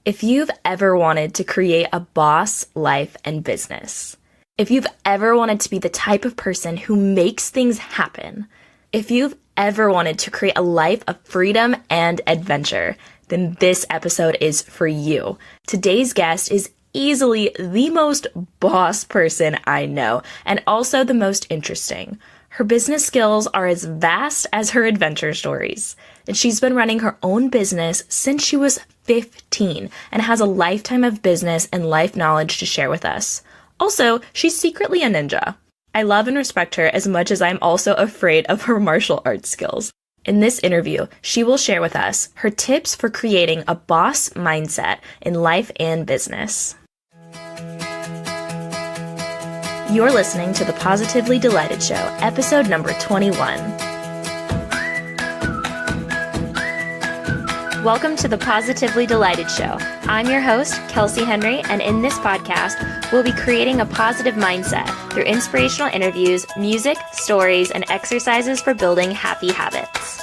If you've ever wanted to create a boss life and business, if you've ever wanted to be the type of person who makes things happen, if you've ever wanted to create a life of freedom and adventure, then this episode is for you. Today's guest is easily the most boss person I know, and also the most interesting. Her business skills are as vast as her adventure stories, and she's been running her own business since she was 15 and has a lifetime of business and life knowledge to share with us. Also, she's secretly a ninja. I love and respect her as much as I'm also afraid of her martial arts skills. In this interview, she will share with us her tips for creating a boss mindset in life and business. You're listening to the Positively Delighted Show, episode number 21. Welcome to the Positively Delighted Show. I'm your host, Kelsey Henry, and in this podcast, we'll be creating a positive mindset through inspirational interviews, music, stories, and exercises for building happy habits.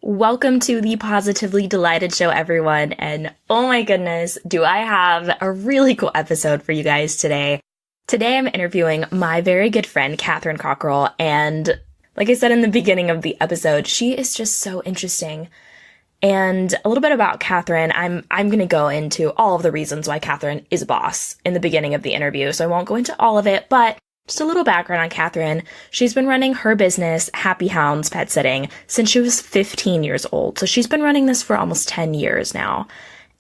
Welcome to the Positively Delighted Show, everyone. And oh my goodness, do I have a really cool episode for you guys today. Today I'm interviewing my very good friend, Kathryn Cockrell. And like I said in the beginning of the episode, she is just so interesting. And a little bit about Kathryn, I'm going to go into all of the reasons why Kathryn is a boss in the beginning of the interview. So I won't go into all of it, but just a little background on Kathryn. She's been running her business, Happy Hounds Pet Sitting, since she was 15 years old. So she's been running this for almost 10 years now.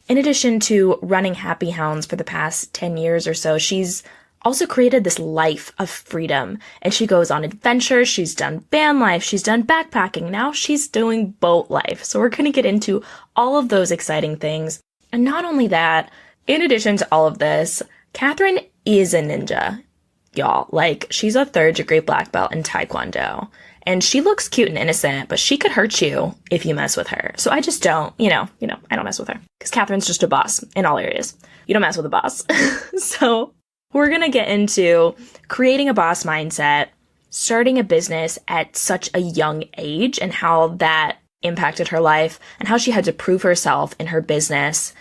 In addition to running Happy Hounds for the past 10 years or so, she's also created this life of freedom. And she goes on adventures. She's done van life. She's done backpacking. Now she's doing boat life. So we're going to get into all of those exciting things. And not only that, in addition to all of this, Kathryn is a ninja. Y'all, like, she's a third-degree black belt in Taekwondo. And she looks cute and innocent, but she could hurt you if you mess with her. So I just don't, I don't mess with her. Because Kathryn's just a boss in all areas. You don't mess with a boss. So we're going to get into creating a boss mindset, starting a business at such a young age, and how that impacted her life, and how she had to prove herself in her business,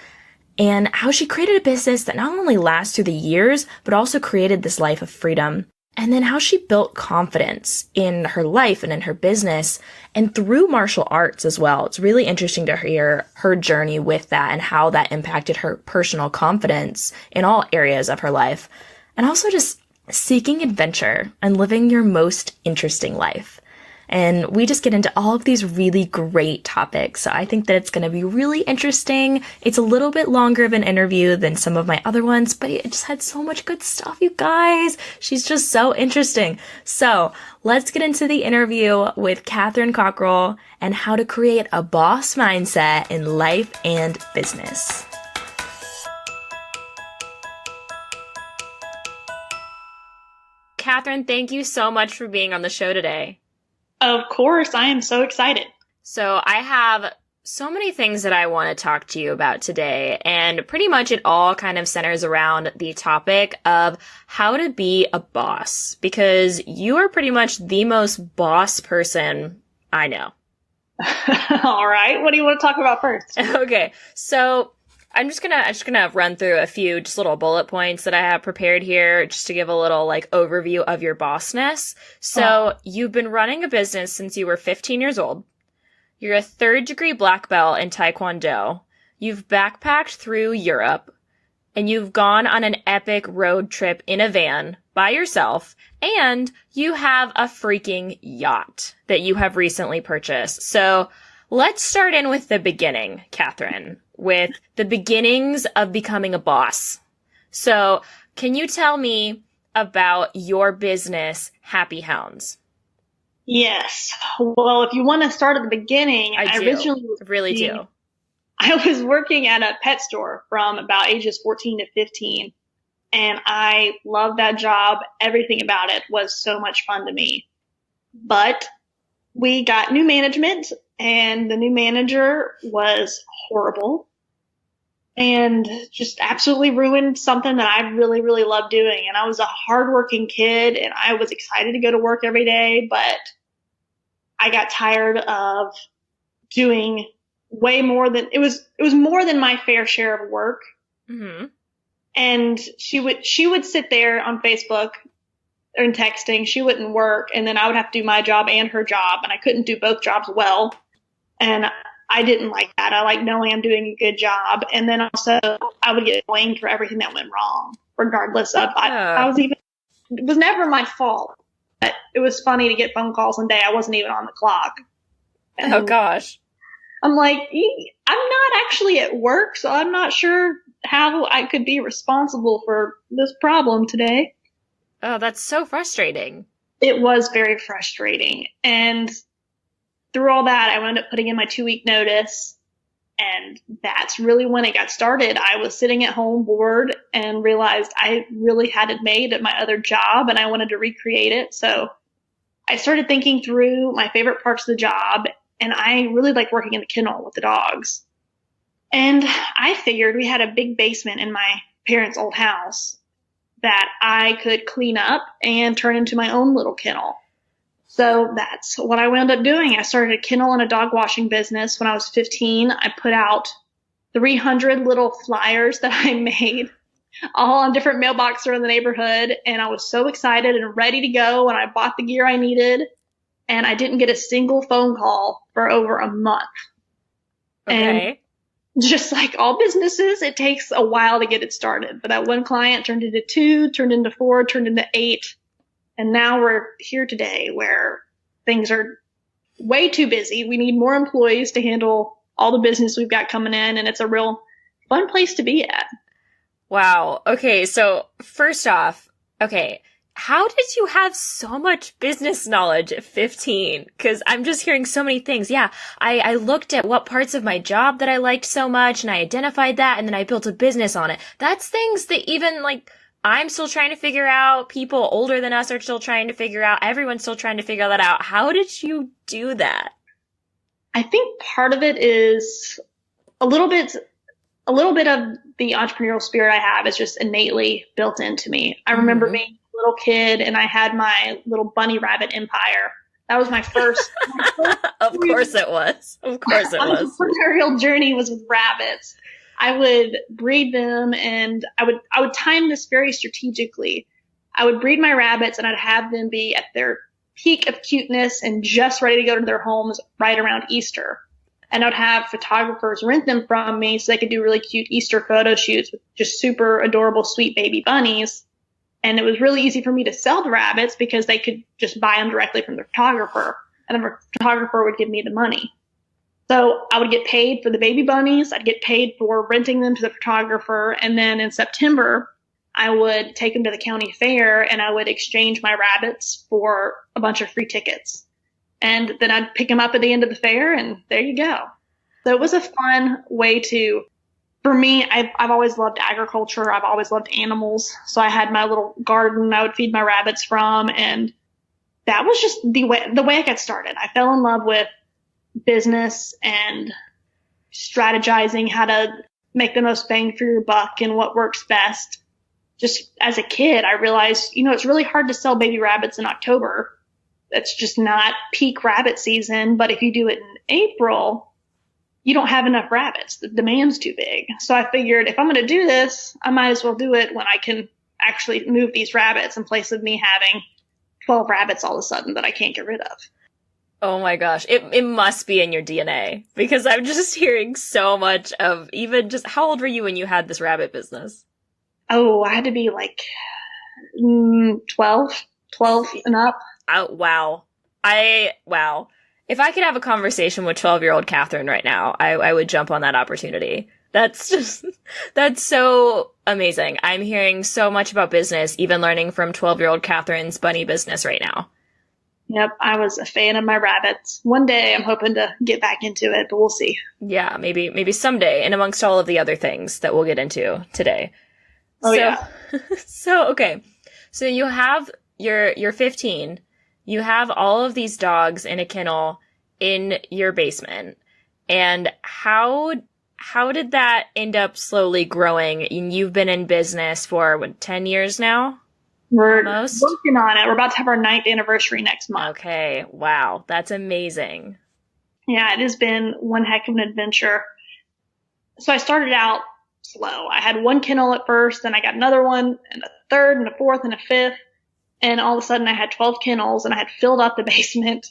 and how she created a business that not only lasts through the years, but also created this life of freedom. And then how she built confidence in her life and in her business and through martial arts as well. It's really interesting to hear her journey with that and how that impacted her personal confidence in all areas of her life. And also just seeking adventure and living your most interesting life. And we just get into all of these really great topics. So I think that it's going to be really interesting. It's a little bit longer of an interview than some of my other ones, but it just had so much good stuff, you guys. She's just so interesting. So let's get into the interview with Kathryn Cockrell and how to create a boss mindset in life and business. Kathryn, thank you so much for being on the show today. Of course, I am so excited. So I have so many things that I want to talk to you about today, and pretty much it all kind of centers around the topic of how to be a boss, because you are pretty much the most boss person I know. All right. What do you want to talk about first? Okay. So I'm just gonna run through a few just little bullet points that I have prepared here just to give a little overview of your bossness. So You've been running a business since you were 15 years old. You're a third-degree black belt in Taekwondo. You've backpacked through Europe, and you've gone on an epic road trip in a van by yourself, and you have a freaking yacht that you have recently purchased. So let's start in with the beginning, Kathryn, with the beginnings of becoming a boss. So can you tell me about your business, Happy Hounds? Yes. Well, if you want to start at the beginning, I really do. I was working at a pet store from about ages 14 to 15, and I loved that job. Everything about it was so much fun to me. But we got new management, and the new manager was horrible and just absolutely ruined something that I really, really loved doing. And I was a hardworking kid, and I was excited to go to work every day, but I got tired of doing way more than it was more than my fair share of work. Mm-hmm. And she would sit there on Facebook and texting. She wouldn't work, and then I would have to do my job and her job, and I couldn't do both jobs well. And I didn't like that. I like knowing I'm doing a good job. And then also I would get blamed for everything that went wrong, regardless of it was never my fault. But it was funny to get phone calls one day I wasn't even on the clock. And oh gosh. I'm like, I'm not actually at work, so I'm not sure how I could be responsible for this problem today. Oh, that's so frustrating. It was very frustrating. And through all that, I wound up putting in my 2-week notice. And that's really when it got started. I was sitting at home bored and realized I really had it made at my other job and I wanted to recreate it. So I started thinking through my favorite parts of the job, and I really liked working in the kennel with the dogs. And I figured we had a big basement in my parents' old house that I could clean up and turn into my own little kennel. So that's what I wound up doing. I started a kennel and a dog washing business when I was 15. I put out 300 little flyers that I made, all on different mailboxes around the neighborhood. And I was so excited and ready to go. And I bought the gear I needed. And I didn't get a single phone call for over a month. Okay. And just like all businesses, it takes a while to get it started. But that one client turned into 2, turned into 4, turned into 8. And now we're here today where things are way too busy. We need more employees to handle all the business we've got coming in. And it's a real fun place to be at. Wow. Okay. So first off, okay. How did you have so much business knowledge at 15? Because I'm just hearing so many things. Yeah, I looked at what parts of my job that I liked so much, and I identified that, and then I built a business on it. That's things that even, like, I'm still trying to figure out. People older than us are still trying to figure out. Everyone's still trying to figure that out. How did you do that? I think part of it is a little bit of the entrepreneurial spirit I have is just innately built into me. I remember being little kid and I had my little bunny rabbit empire. That was my first. Of course it was. Of course it was. Entrepreneurial journey was with rabbits. I would breed them and I would time this very strategically. I would breed my rabbits and I'd have them be at their peak of cuteness and just ready to go to their homes right around Easter. And I'd have photographers rent them from me so they could do really cute Easter photo shoots with just super adorable, sweet baby bunnies. And it was really easy for me to sell the rabbits because they could just buy them directly from the photographer, and the photographer would give me the money. So I would get paid for the baby bunnies. I'd get paid for renting them to the photographer. And then in September, I would take them to the county fair and I would exchange my rabbits for a bunch of free tickets. And then I'd pick them up at the end of the fair and there you go. So it was a fun way to, for me, I've always loved agriculture. I've always loved animals. So I had my little garden I would feed my rabbits from. And that was just the way I got started. I fell in love with business and strategizing how to make the most bang for your buck and what works best. Just as a kid, I realized, it's really hard to sell baby rabbits in October. That's just not peak rabbit season. But if you do it in April, you don't have enough rabbits. The demand's too big. So I figured if I'm going to do this, I might as well do it when I can actually move these rabbits in place of me having 12 rabbits all of a sudden that I can't get rid of. Oh my gosh. It must be in your DNA because I'm just hearing so much of even just how old were you when you had this rabbit business? Oh, I had to be like 12 and up. Oh, wow. Wow. If I could have a conversation with 12-year-old Kathryn right now, I would jump on that opportunity. That's so amazing. I'm hearing so much about business, even learning from 12-year-old Kathryn's bunny business right now. Yep, I was a fan of my rabbits. One day I'm hoping to get back into it, but we'll see. Yeah, maybe someday, and amongst all of the other things that we'll get into today. Yeah. So, okay. So you have, you're 15. You have all of these dogs in a kennel in your basement. And how did that end up slowly growing? You've been in business for, 10 years now? We're Almost? working on it. We're about to have our 9th anniversary next month. Okay. Wow. That's amazing. Yeah, it has been one heck of an adventure. So I started out slow. I had one kennel at first, then I got another one, and a third, and a fourth, and a fifth. And all of a sudden I had 12 kennels and I had filled up the basement.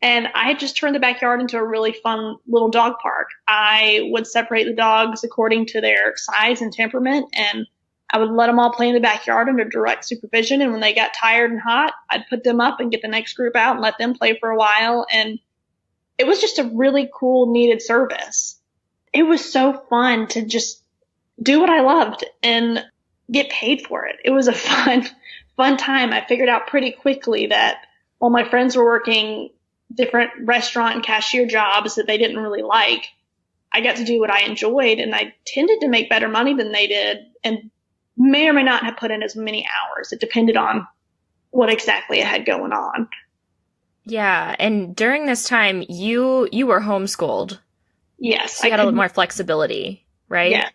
And I had just turned the backyard into a really fun little dog park. I would separate the dogs according to their size and temperament, and I would let them all play in the backyard under direct supervision. And when they got tired and hot, I'd put them up and get the next group out and let them play for a while. And it was just a really cool, needed service. It was so fun to just do what I loved and get paid for it. It was a fun time. I figured out pretty quickly that while my friends were working different restaurant and cashier jobs that they didn't really like, I got to do what I enjoyed, and I tended to make better money than they did, and may or may not have put in as many hours. It depended on what exactly I had going on. Yeah, and during this time, you were homeschooled. Yes. So you had a little more flexibility, right? Yeah.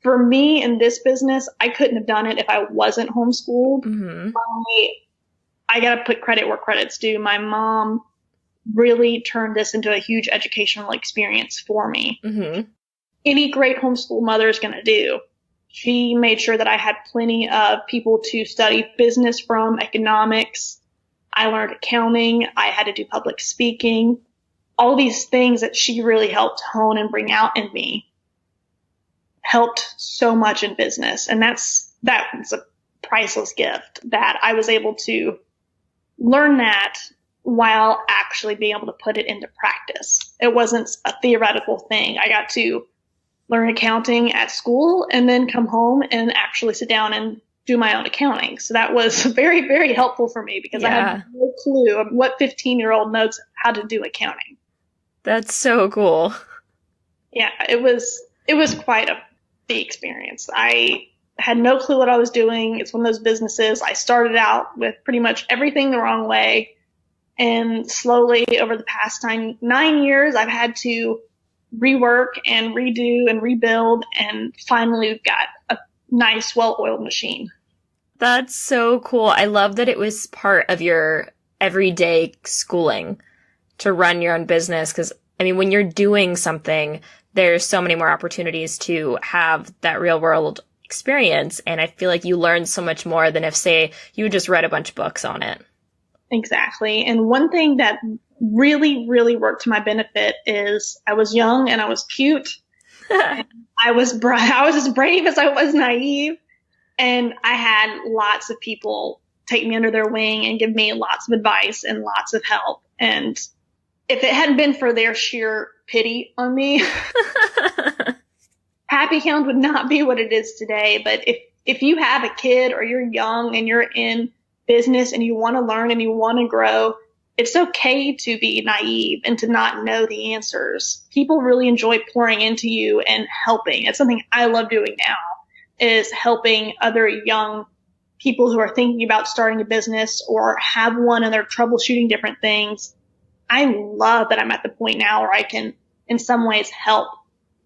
For me in this business, I couldn't have done it if I wasn't homeschooled. Mm-hmm. I got to put credit where credit's due. My mom really turned this into a huge educational experience for me. Mm-hmm. Any great homeschool mother is going to do. She made sure that I had plenty of people to study business from, economics. I learned accounting. I had to do public speaking. All these things that she really helped hone and bring out in me helped so much in business. And that was a priceless gift that I was able to learn that while actually being able to put it into practice. It wasn't a theoretical thing. I got to learn accounting at school and then come home and actually sit down and do my own accounting. So that was very, very helpful for me because I had no clue of what 15-year-old knows how to do accounting. That's so cool. Yeah, it was quite the experience. I had no clue what I was doing. It's one of those businesses. I started out with pretty much everything the wrong way. And slowly over the past 9 years, I've had to rework and redo and rebuild. And finally, we've got a nice, well-oiled machine. That's so cool. I love that it was part of your everyday schooling to run your own business. Because, I mean, when you're doing something, there's so many more opportunities to have that real world experience. And I feel like you learn so much more than if, say, you just read a bunch of books on it. Exactly. And one thing that really, really worked to my benefit is I was young and I was cute. I was as brave as I was naive. And I had lots of people take me under their wing and give me lots of advice and lots of help. And if it hadn't been for their sheer pity on me, Happy Hound would not be what it is today. But if you have a kid or you're young and you're in business and you want to learn and you want to grow, it's okay to be naive and to not know the answers. People really enjoy pouring into you and helping. It's something I love doing now, is helping other young people who are thinking about starting a business or have one and they're troubleshooting different things. I love that I'm at the point now where I can, in some ways, help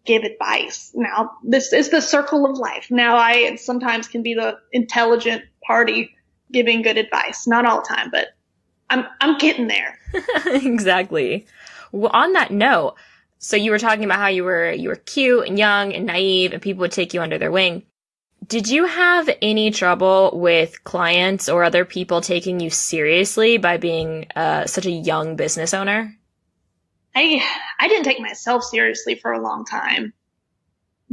give advice. Now, this is the circle of life. Now I sometimes can be the intelligent party giving good advice. Not all the time, but I'm getting there. Exactly. Well, on that note, so you were talking about how you were cute and young and naive and people would take you under their wing. Did you have any trouble with clients or other people taking you seriously by being such a young business owner? I didn't take myself seriously for a long time.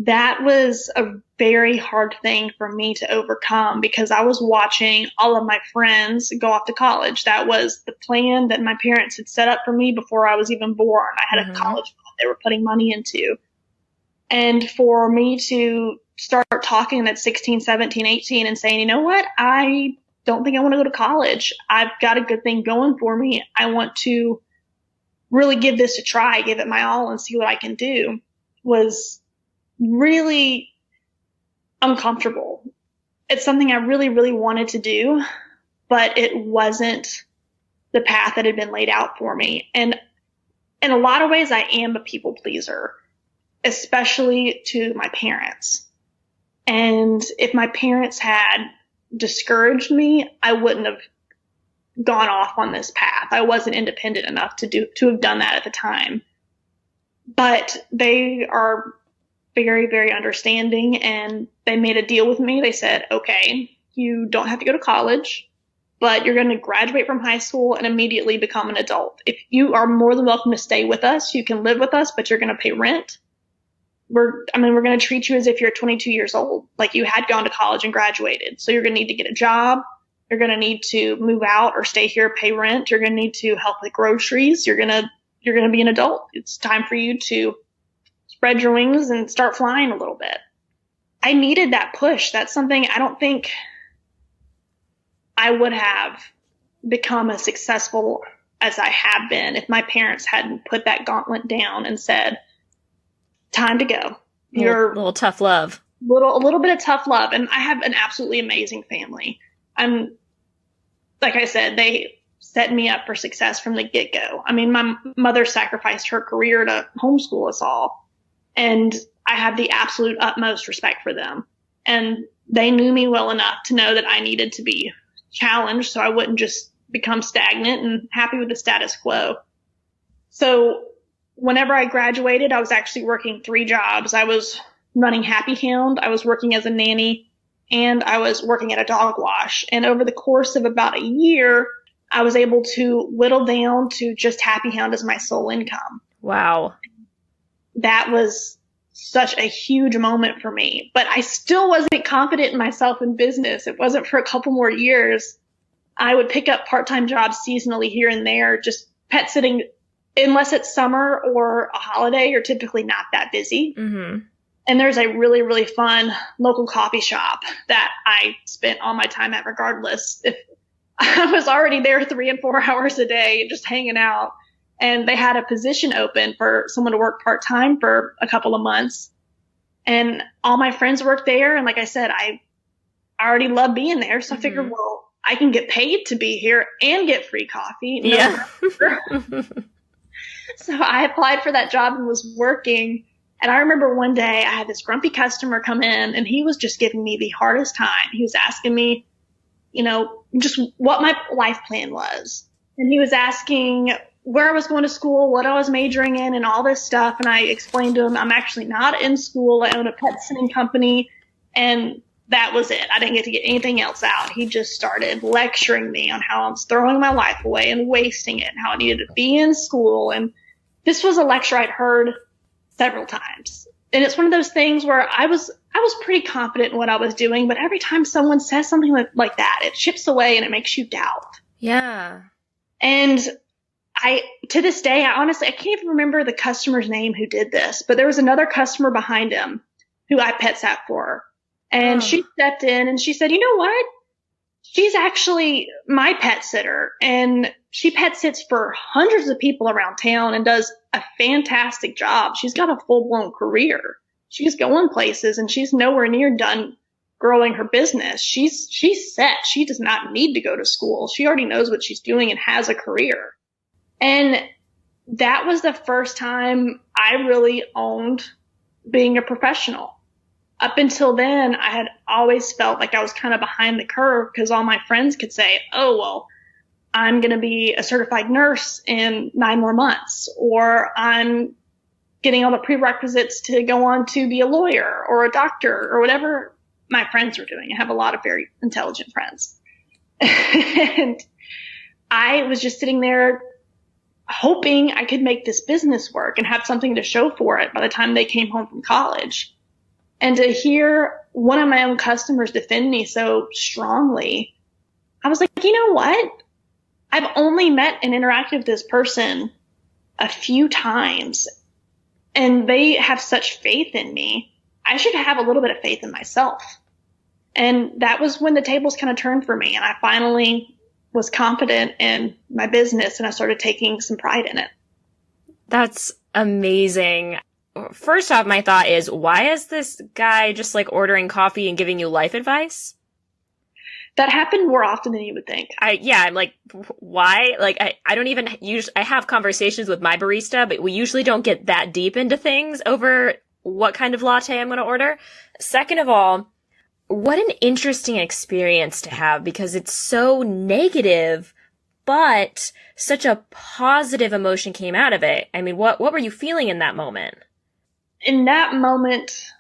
That was a very hard thing for me to overcome because I was watching all of my friends go off to college. That was the plan that my parents had set up for me before I was even born. I had a college fund they were putting money into. And for me to start talking at 16, 17, 18 and saying, you know what, I don't think I want to go to college. I've got a good thing going for me. I want to really give this a try, give it my all and see what I can do, was really uncomfortable. It's something I really, really wanted to do, but it wasn't the path that had been laid out for me. And in a lot of ways, I am a people pleaser, especially to my parents. And if my parents had discouraged me, I wouldn't have gone off on this path. I wasn't independent enough to have done that at the time. But they are very, very understanding, and they made a deal with me. They said, okay, you don't have to go to college, but you're going to graduate from high school and immediately become an adult. If you are more than welcome to stay with us, you can live with us, but you're going to pay rent. We're going to treat you as if you're 22 years old, like you had gone to college and graduated. So you're going to need to get a job. You're going to need to move out or stay here, pay rent. You're going to need to help with groceries. You're going to be an adult. It's time for you to spread your wings and start flying a little bit. I needed that push. That's something I don't think I would have become as successful as I have been if my parents hadn't put that gauntlet down and said, time to go. You're a little tough love. A little bit of tough love. And I have an absolutely amazing family. Like I said, they set me up for success from the get-go. I mean, my mother sacrificed her career to homeschool us all. And I have the absolute utmost respect for them. And they knew me well enough to know that I needed to be challenged so I wouldn't just become stagnant and happy with the status quo. So whenever I graduated, I was actually working 3 jobs. I was running Happy Hound, I was working as a nanny, and I was working at a dog wash. And over the course of about a year, I was able to whittle down to just Happy Hound as my sole income. Wow. That was such a huge moment for me. But I still wasn't confident in myself in business. It wasn't for a couple more years. I would pick up part-time jobs seasonally here and there, just pet sitting. Unless it's summer or a holiday, you're typically not that busy. Mm-hmm. And there's a really, really fun local coffee shop that I spent all my time at regardless. If I was already there 3 and 4 hours a day just hanging out. And they had a position open for someone to work part-time for a couple of months. And all my friends worked there. And like I said, I already love being there. So I figured, well, I can get paid to be here and get free coffee. Yeah. So I applied for that job and was working. And I remember one day I had this grumpy customer come in and he was just giving me the hardest time. He was asking me, just what my life plan was. And he was asking where I was going to school, what I was majoring in, and all this stuff. And I explained to him, I'm actually not in school. I own a pet sitting company. And that was it. I didn't get to get anything else out. He just started lecturing me on how I was throwing my life away and wasting it and how I needed to be in school. And this was a lecture I'd heard several times. And it's one of those things where I was pretty confident in what I was doing, but every time someone says something like that, it chips away and it makes you doubt. Yeah. And to this day, I can't even remember the customer's name who did this, but there was another customer behind him who I pet sat for. And she stepped in and she said, you know what? She's actually my pet sitter, and she pet sits for hundreds of people around town and does a fantastic job. She's got a full-blown career. She's going places and she's nowhere near done growing her business. She's set. She does not need to go to school. She already knows what she's doing and has a career. And that was the first time I really owned being a professional. Up until then, I had always felt like I was kind of behind the curve because all my friends could say, oh, well, I'm going to be a certified nurse in 9 more months, or I'm getting all the prerequisites to go on to be a lawyer or a doctor or whatever my friends were doing. I have a lot of very intelligent friends. And I was just sitting there hoping I could make this business work and have something to show for it by the time they came home from college. And to hear one of my own customers defend me so strongly, I was like, you know what? I've only met and interacted with this person a few times, and they have such faith in me. I should have a little bit of faith in myself. And that was when the tables kind of turned for me, and I finally was confident in my business, and I started taking some pride in it. That's amazing. First off, my thought is, why is this guy just like ordering coffee and giving you life advice? That happened more often than you would think. I'm like, why? Like, I don't even I have conversations with my barista, but we usually don't get that deep into things over what kind of latte I'm going to order. Second of all, what an interesting experience to have, because it's so negative, but such a positive emotion came out of it. I mean, what were you feeling in that moment? In that moment,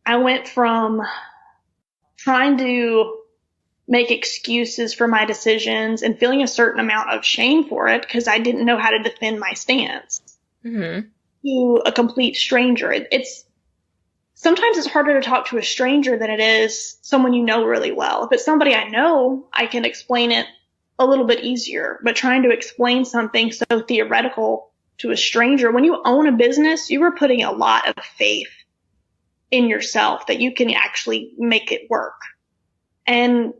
I went from trying to make excuses for my decisions and feeling a certain amount of shame for it because I didn't know how to defend my stance, to a complete stranger. Sometimes it's harder to talk to a stranger than it is someone you know really well. If it's somebody I know, I can explain it a little bit easier, but trying to explain something so theoretical to a stranger, when you own a business, you are putting a lot of faith in yourself that you can actually make it work. And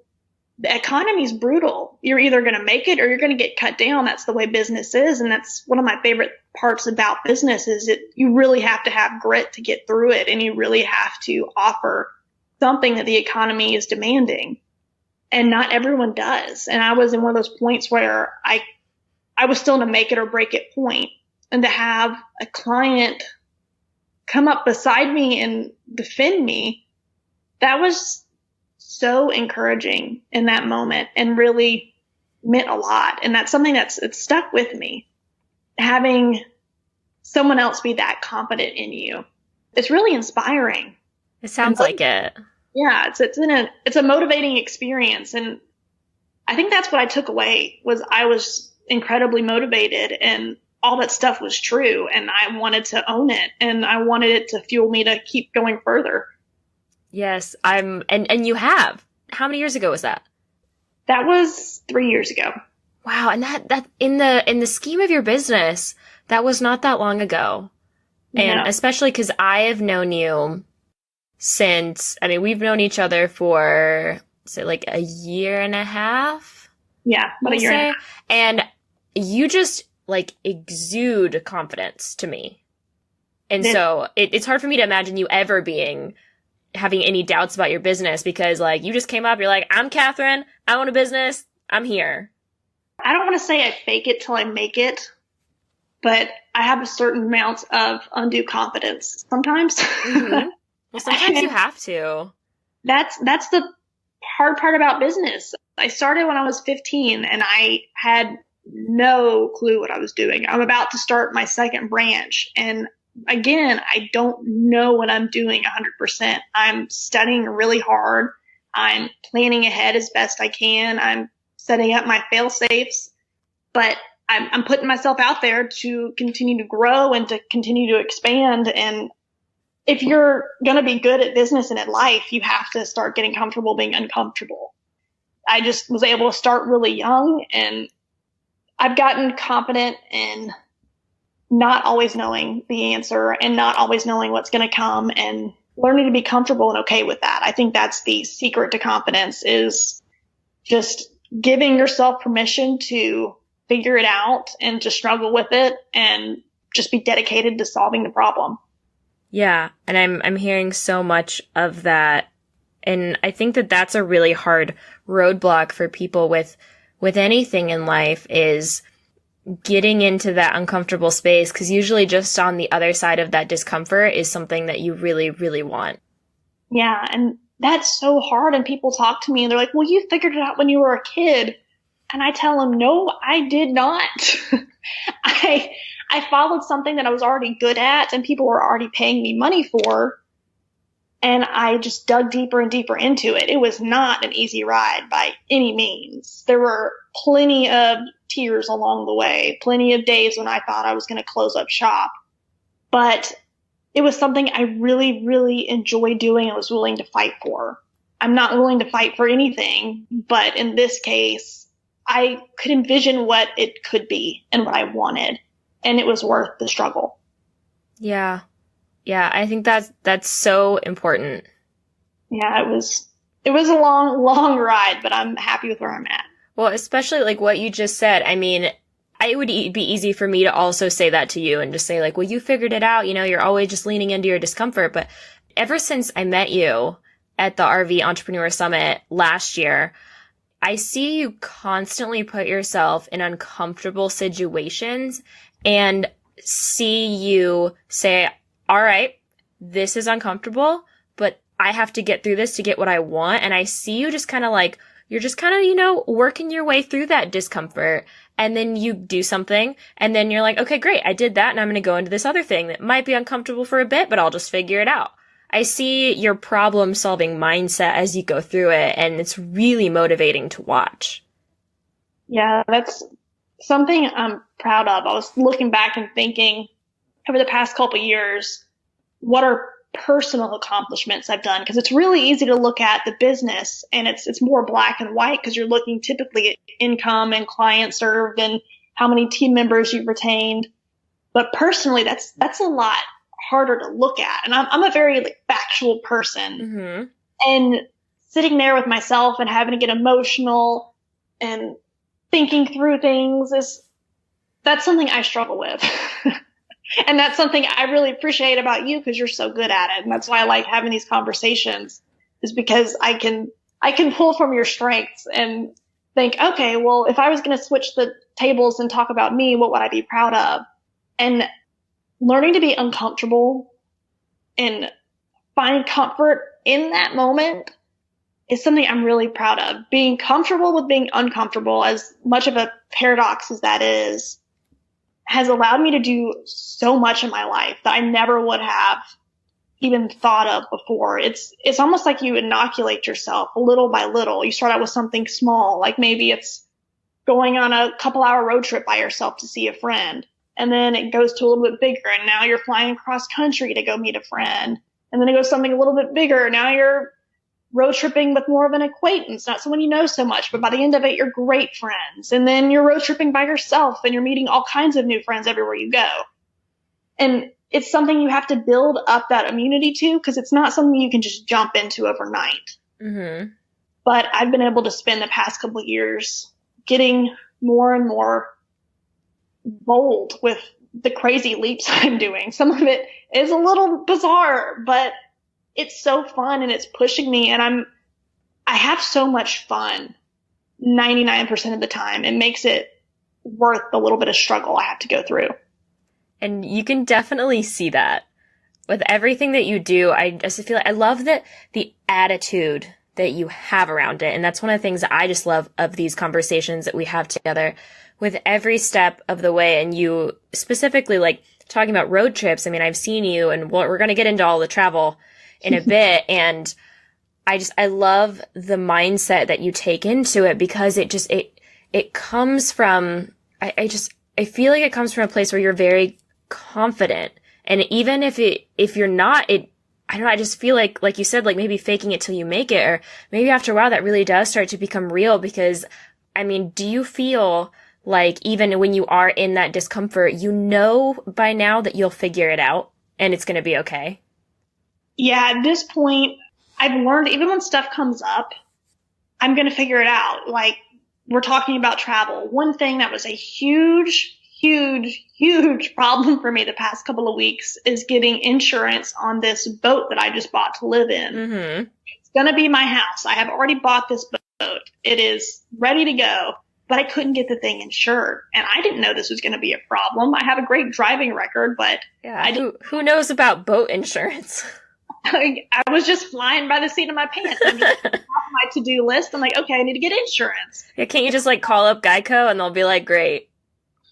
the economy is brutal. You're either going to make it or you're going to get cut down. That's the way business is. And that's one of my favorite parts about business is that you really have to have grit to get through it. And you really have to offer something that the economy is demanding. And not everyone does. And I was in one of those points where I was still in a make it or break it point. And to have a client come up beside me and defend me, that was so encouraging in that moment and really meant a lot. And that's something it's stuck with me. Having someone else be that confident in you, it's really inspiring. It sounds like it. Yeah, it's a motivating experience. And I think that's what I took away was I was incredibly motivated and all that stuff was true. And I wanted to own it and I wanted it to fuel me to keep going further. Yes, and you have. How many years ago was that? That was 3 years ago. Wow, and that in the scheme of your business, that was not that long ago. And especially because I have known you since, I mean, we've known each other for, is it like a year and a half? Yeah, about a year and a half. And you just like exude confidence to me. And so it's hard for me to imagine you ever having any doubts about your business because like you just came up, you're like, I'm Kathryn, I own a business, I'm here. I don't want to say I fake it till I make it, but I have a certain amount of undue confidence sometimes. Mm-hmm. Well, sometimes you have to. That's the hard part about business. I started when I was 15 and I had no clue what I was doing. I'm about to start my second branch. And again, I don't know what I'm doing 100%. I'm studying really hard. I'm planning ahead as best I can. I'm setting up my fail safes, but I'm putting myself out there to continue to grow and to continue to expand. And if you're going to be good at business and at life, you have to start getting comfortable being uncomfortable. I just was able to start really young, and I've gotten confident in not always knowing the answer and not always knowing what's going to come and learning to be comfortable and okay with that. I think that's the secret to confidence, is just giving yourself permission to figure it out and to struggle with it and just be dedicated to solving the problem. Yeah. And I'm hearing so much of that. And I think that that's a really hard roadblock for people with anything in life, is getting into that uncomfortable space. 'Cause usually just on the other side of that discomfort is something that you really, really want. Yeah. And that's so hard. And people talk to me and they're like, well, you figured it out when you were a kid. And I tell them, no, I did not. I followed something that I was already good at and people were already paying me money for. And I just dug deeper and deeper into it. It was not an easy ride by any means. There were plenty of tears along the way, plenty of days when I thought I was going to close up shop. But it was something I really, really enjoyed doing and was willing to fight for. I'm not willing to fight for anything, but in this case, I could envision what it could be and what I wanted, and it was worth the struggle. Yeah. Yeah, I think that's so important. Yeah, it was a long, long ride, but I'm happy with where I'm at. Well, especially like what you just said. I mean, it would be easy for me to also say that to you and just say like, well, you figured it out. You know, you're always just leaning into your discomfort. But ever since I met you at the RV Entrepreneur Summit last year, I see you constantly put yourself in uncomfortable situations and see you say, all right, this is uncomfortable, but I have to get through this to get what I want. And I see you just kind of like you're just kind of, working your way through that discomfort. And then you do something, and then you're like, okay, great, I did that, and I'm going to go into this other thing that might be uncomfortable for a bit, but I'll just figure it out. I see your problem-solving mindset as you go through it, and it's really motivating to watch. Yeah, that's something I'm proud of. I was looking back and thinking over the past couple of years, what are personal accomplishments I've done? Because it's really easy to look at the business and it's more black and white because you're looking typically at income and clients served and how many team members you've retained. But personally, that's a lot harder to look at. And I'm a very factual person. Mm-hmm. And sitting there with myself and having to get emotional and thinking through things that's something I struggle with. And that's something I really appreciate about you because you're so good at it. And that's why I like having these conversations, is because I can pull from your strengths and think, okay, well, if I was going to switch the tables and talk about me, what would I be proud of? And learning to be uncomfortable and find comfort in that moment is something I'm really proud of. Being comfortable with being uncomfortable, as much of a paradox as that is, has allowed me to do so much in my life that I never would have even thought of before. It's almost like you inoculate yourself little by little. You start out with something small, like maybe it's going on a couple-hour road trip by yourself to see a friend. And then it goes to a little bit bigger, and now you're flying cross country to go meet a friend. And then it goes something a little bit bigger. Now you're road tripping with more of an acquaintance, not someone you know so much, but by the end of it, you're great friends. And then you're road tripping by yourself and you're meeting all kinds of new friends everywhere you go. And it's something you have to build up that immunity to, because it's not something you can just jump into overnight. Mm-hmm. But I've been able to spend the past couple of years getting more and more bold with the crazy leaps I'm doing. Some of it is a little bizarre, but it's so fun and it's pushing me, and I have so much fun 99% of the time. It makes it worth the little bit of struggle I have to go through. And you can definitely see that with everything that you do. I just feel like I love the attitude that you have around it. And that's one of the things that I just love of these conversations that we have together with every step of the way. And you specifically, like, talking about road trips. I mean, I've seen you, and we're going to get into all the travel in a bit. And I love the mindset that you take into it, because it comes from, I feel like it comes from a place where you're very confident. And even if you're not, I don't know, I just feel like you said, like maybe faking it till you make it, or maybe after a while that really does start to become real. Because, I mean, do you feel like even when you are in that discomfort, you know by now that you'll figure it out and it's going to be okay? Yeah, at this point, I've learned even when stuff comes up, I'm going to figure it out. Like, we're talking about travel. One thing that was a huge, huge, huge problem for me the past couple of weeks is getting insurance on this boat that I just bought to live in. Mm-hmm. It's going to be my house. I have already bought this boat. It is ready to go, but I couldn't get the thing insured. And I didn't know this was going to be a problem. I have a great driving record, but yeah, who knows about boat insurance? I was just flying by the seat of my pants. I'm just off my to-do list. I'm like, okay, I need to get insurance. Yeah, can't you just like call up Geico and they'll be like, great,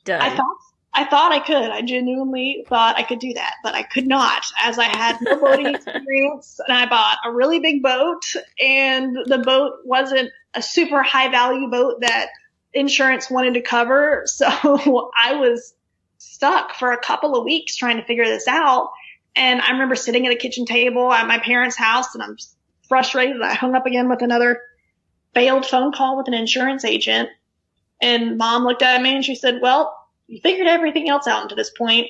done? I thought I could. I genuinely thought I could do that, but I could not, as I had no boating experience, and I bought a really big boat, and the boat wasn't a super high value boat that insurance wanted to cover. So I was stuck for a couple of weeks trying to figure this out. And I remember sitting at a kitchen table at my parents' house, and I'm frustrated. I hung up again with another failed phone call with an insurance agent. And Mom looked at me and she said, well, you figured everything else out to this point.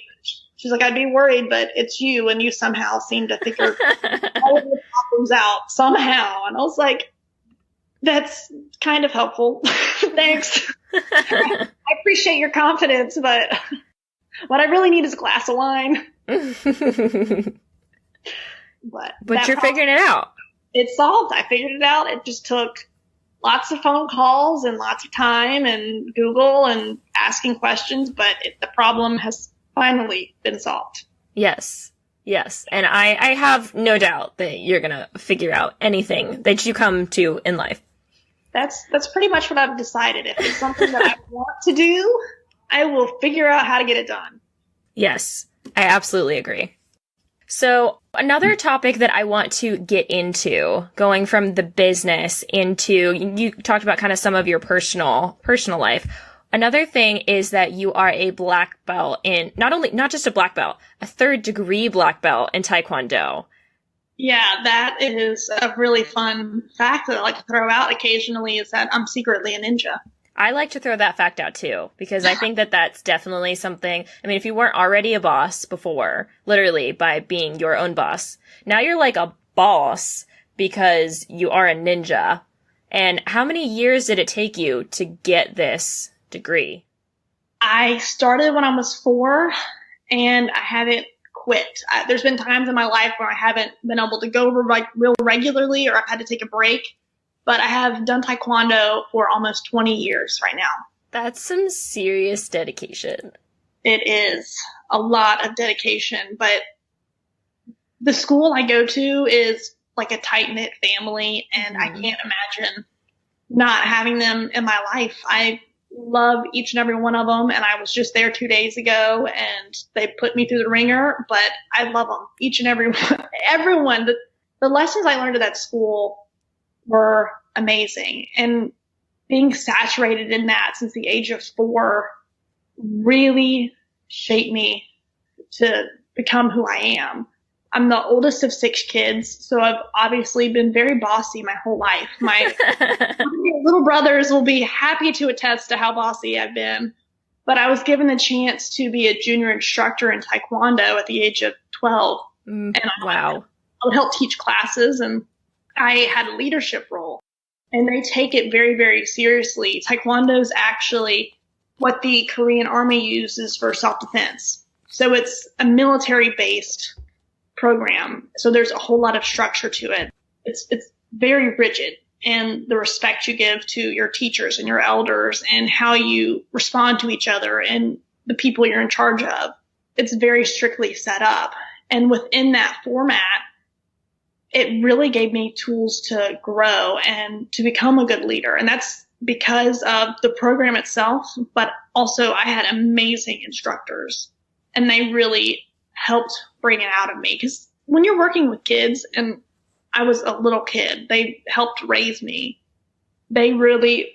She's like, I'd be worried, but it's you, and you somehow seem to figure all of the problems out somehow. And I was like, that's kind of helpful. Thanks. I appreciate your confidence, but what I really need is a glass of wine. But you're figuring it out. It's solved. I figured it out. It just took lots of phone calls and lots of time and Google and asking questions, but the problem has finally been solved. Yes. And I have no doubt that you're going to figure out anything that you come to in life. That's pretty much what I've decided. If it's something that I want to do, I will figure out how to get it done. Yes, I absolutely agree. So another topic that I want to get into, going from the business into, you talked about kind of some of your personal life. Another thing is that you are a black belt in, not just a black belt, a 3rd degree black belt in Taekwondo. Yeah, that is a really fun fact that I like to throw out occasionally, is that I'm secretly a ninja. I like to throw that fact out too, because I think that that's definitely something. I mean, if you weren't already a boss before, literally by being your own boss, now you're like a boss because you are a ninja. And how many years did it take you to get this degree? I started when I was 4, and I haven't quit. There's been times in my life where I haven't been able to go like real regularly, or I've had to take a break. But I have done Taekwondo for almost 20 years right now. That's some serious dedication. It is a lot of dedication, but the school I go to is like a tight-knit family, and I can't imagine not having them in my life. I love each and every one of them, and I was just there 2 days ago, and they put me through the ringer, but I love them, each and every one. Everyone. The lessons I learned at that school were amazing, and being saturated in that since the age of 4 really shaped me to become who I am. I'm the oldest of 6 kids, so I've obviously been very bossy my whole life. My little brothers will be happy to attest to how bossy I've been, but I was given the chance to be a junior instructor in Taekwondo at the age of 12. And I would help teach classes, and I had a leadership role, and they take it very, very seriously. Taekwondo is actually what the Korean Army uses for self-defense. So it's a military-based program. So there's a whole lot of structure to it. It's very rigid, and the respect you give to your teachers and your elders and how you respond to each other and the people you're in charge of. It's very strictly set up. And within that format, it really gave me tools to grow and to become a good leader. And that's because of the program itself, but also I had amazing instructors, and they really helped bring it out of me. Because when you're working with kids, and I was a little kid, they helped raise me. They really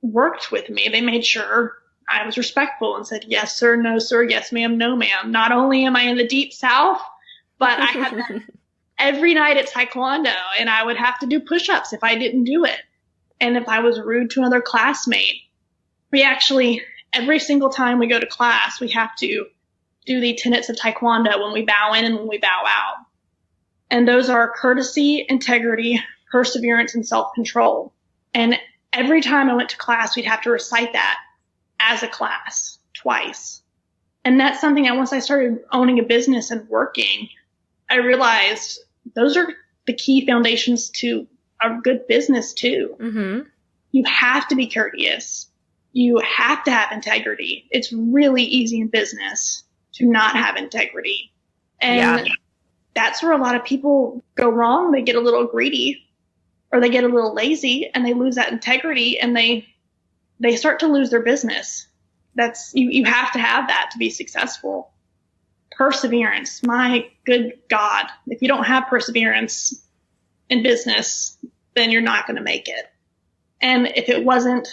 worked with me. They made sure I was respectful and said, yes, sir, no, sir, yes, ma'am, no, ma'am. Not only am I in the deep South, but I had that every night at Taekwondo, and I would have to do push-ups if I didn't do it. And if I was rude to another classmate, we actually, every single time we go to class, we have to do the tenets of Taekwondo when we bow in and when we bow out. And those are courtesy, integrity, perseverance, and self-control. And every time I went to class, we'd have to recite that as a class twice. And that's something that once I started owning a business and working, I realized those are the key foundations to a good business too. Mm-hmm. You have to be courteous. You have to have integrity. It's really easy in business to not have integrity. And that's where a lot of people go wrong. They get a little greedy, or they get a little lazy, and they lose that integrity, and they start to lose their business. That's you have to have that to be successful. Perseverance, my good God. If you don't have perseverance in business, then you're not going to make it. And if it wasn't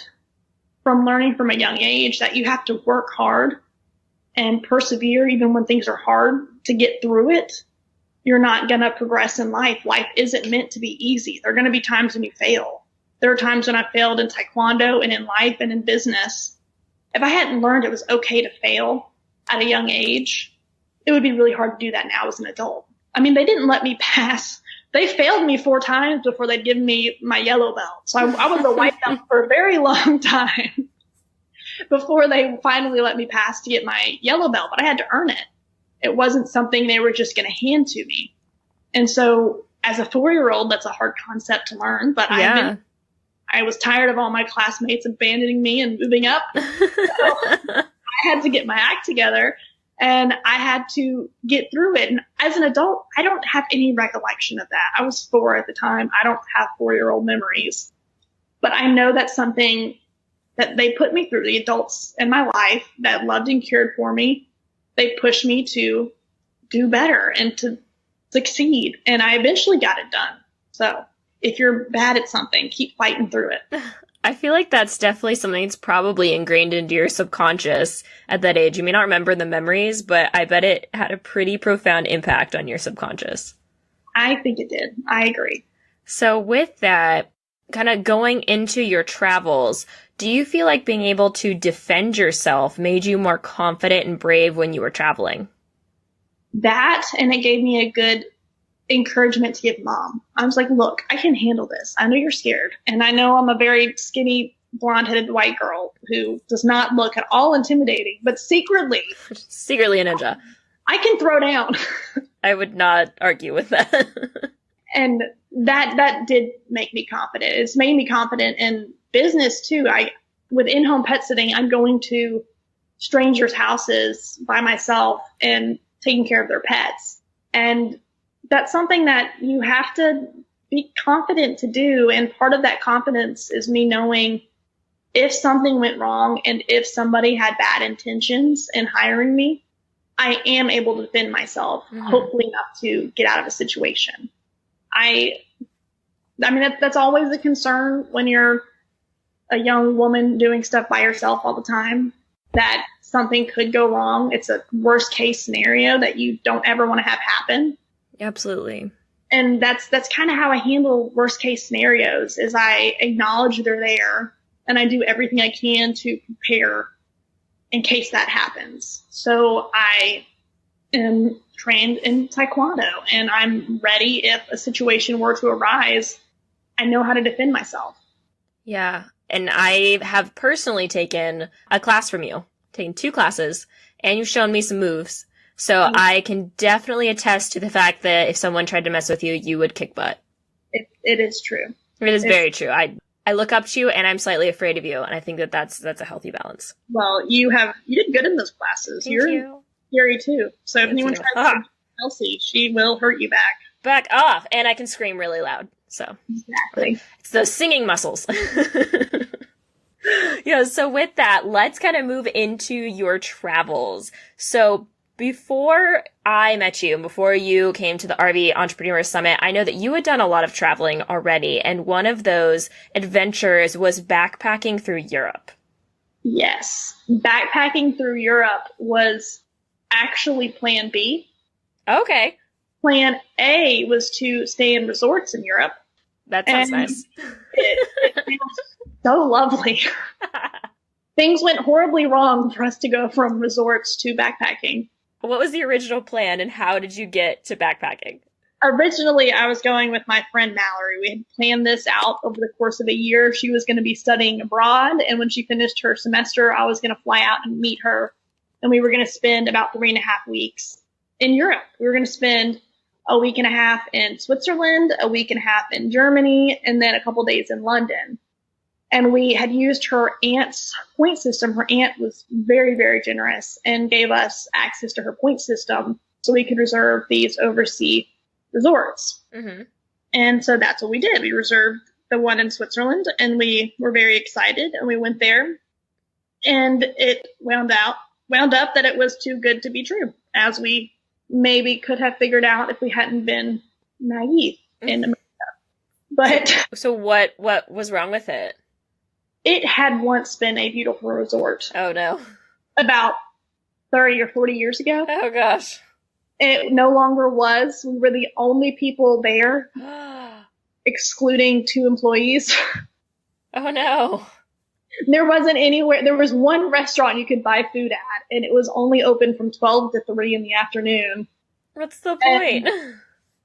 from learning from a young age that you have to work hard and persevere even when things are hard to get through it, you're not going to progress in life. Life isn't meant to be easy. There are going to be times when you fail. There are times when I failed in Taekwondo and in life and in business. If I hadn't learned it was okay to fail at a young age, it would be really hard to do that now as an adult. I mean, they didn't let me pass. They failed me 4 times before they'd given me my yellow belt. So I was a white belt for a very long time before they finally let me pass to get my yellow belt. But I had to earn it. It wasn't something they were just going to hand to me. And so as a 4-year-old, that's a hard concept to learn. But I was tired of all my classmates abandoning me and moving up. So I had to get my act together. And I had to get through it. And as an adult, I don't have any recollection of that. I was 4 at the time. I don't have 4-year-old memories. But I know that's something that they put me through. The adults in my life that loved and cared for me, they pushed me to do better and to succeed. And I eventually got it done. So if you're bad at something, keep fighting through it. I feel like that's definitely something that's probably ingrained into your subconscious at that age. You may not remember the memories, but I bet it had a pretty profound impact on your subconscious. I think it did. I agree. So with that, kind of going into your travels, do you feel like being able to defend yourself made you more confident and brave when you were traveling? That, and it gave me a good encouragement to give Mom. I was like, look, I can handle this. I know you're scared. And I know I'm a very skinny, blonde-headed white girl who does not look at all intimidating, but secretly a ninja. I can throw down. I would not argue with that. And that did make me confident. It's made me confident in business too. With in-home pet sitting, I'm going to strangers' houses by myself and taking care of their pets. And that's something that you have to be confident to do. And part of that confidence is me knowing if something went wrong and if somebody had bad intentions in hiring me, I am able to defend myself, hopefully enough to get out of a situation. I mean, that's always a concern when you're a young woman doing stuff by yourself all the time, that something could go wrong. It's a worst case scenario that you don't ever want to have happen. Absolutely. And that's kind of how I handle worst case scenarios, is I acknowledge they're there and I do everything I can to prepare in case that happens. So I am trained in Taekwondo and I'm ready if a situation were to arise. I know how to defend myself. Yeah. And I have personally taken a class from you, taken 2 classes, and you've shown me some moves. So I can definitely attest to the fact that if someone tried to mess with you, you would kick butt. It is true. It is very true. I look up to you and I'm slightly afraid of you. And I think that's a healthy balance. Well, you did good in those classes. Thank you. Scary too. So if anyone tries to Elsie, she will hurt you back. Back off. And I can scream really loud. So exactly. It's those singing muscles. Yeah. So with that, let's kind of move into your travels. So before I met you, and before you came to the RV Entrepreneur Summit, I know that you had done a lot of traveling already. And one of those adventures was backpacking through Europe. Yes. Backpacking through Europe was actually plan B. Okay. Plan A was to stay in resorts in Europe. That sounds nice. It feels so lovely. Things went horribly wrong for us to go from resorts to backpacking. What was the original plan and how did you get to backpacking? Originally, I was going with my friend Mallory. We had planned this out over the course of a year. She was going to be studying abroad, and when she finished her semester, I was going to fly out and meet her, and we were going to spend about 3.5 weeks in Europe. We were going to spend a week and a half in Switzerland, a week and a half in Germany, and then a couple days in London. And we had used her aunt's point system. Her aunt was very, very generous and gave us access to her point system so we could reserve these overseas resorts. Mm-hmm. And so that's what we did. We reserved the one in Switzerland and we were very excited and we went there. And it wound up that it was too good to be true, as we maybe could have figured out if we hadn't been naive in America. But so what was wrong with it? It had once been a beautiful resort. Oh, no. About 30 or 40 years ago. Oh, gosh. It no longer was. We were the only people there, excluding 2 employees. Oh, no. There wasn't anywhere. There was one restaurant you could buy food at, and it was only open from 12 to 3 in the afternoon. What's the point?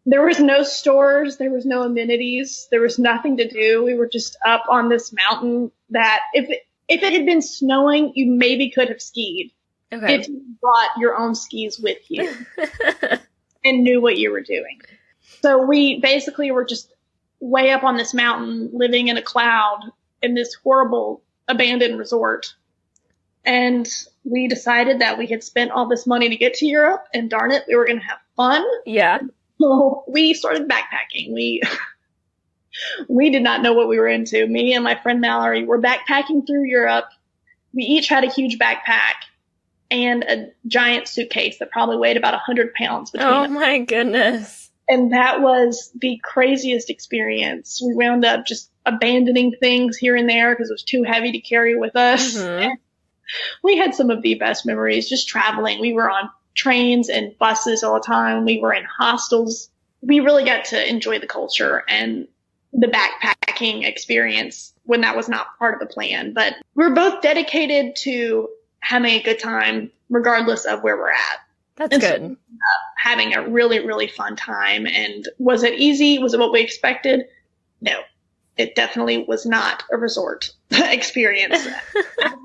There was no stores. There was no amenities. There was nothing to do. We were just up on this mountain that if it had been snowing, you maybe could have skied. Okay. If you brought your own skis with you and knew what you were doing. So we basically were just way up on this mountain, living in a cloud in this horrible abandoned resort. And we decided that we had spent all this money to get to Europe, and darn it, we were going to have fun. Yeah. So we started backpacking. We We did not know what we were into. Me and my friend Mallory were backpacking through Europe. We each had a huge backpack and a giant suitcase that probably weighed about 100 pounds between us. Oh my goodness. And that was the craziest experience. We wound up just abandoning things here and there because it was too heavy to carry with us. Mm-hmm. We had some of the best memories just traveling. We were on trains and buses all the time. We were in hostels. We really got to enjoy the culture and the backpacking experience when that was not part of the plan. But we're both dedicated to having a good time regardless of where we're at. That's good. So, having a really, really fun time. And was it easy? Was it what we expected? No, it definitely was not a resort experience.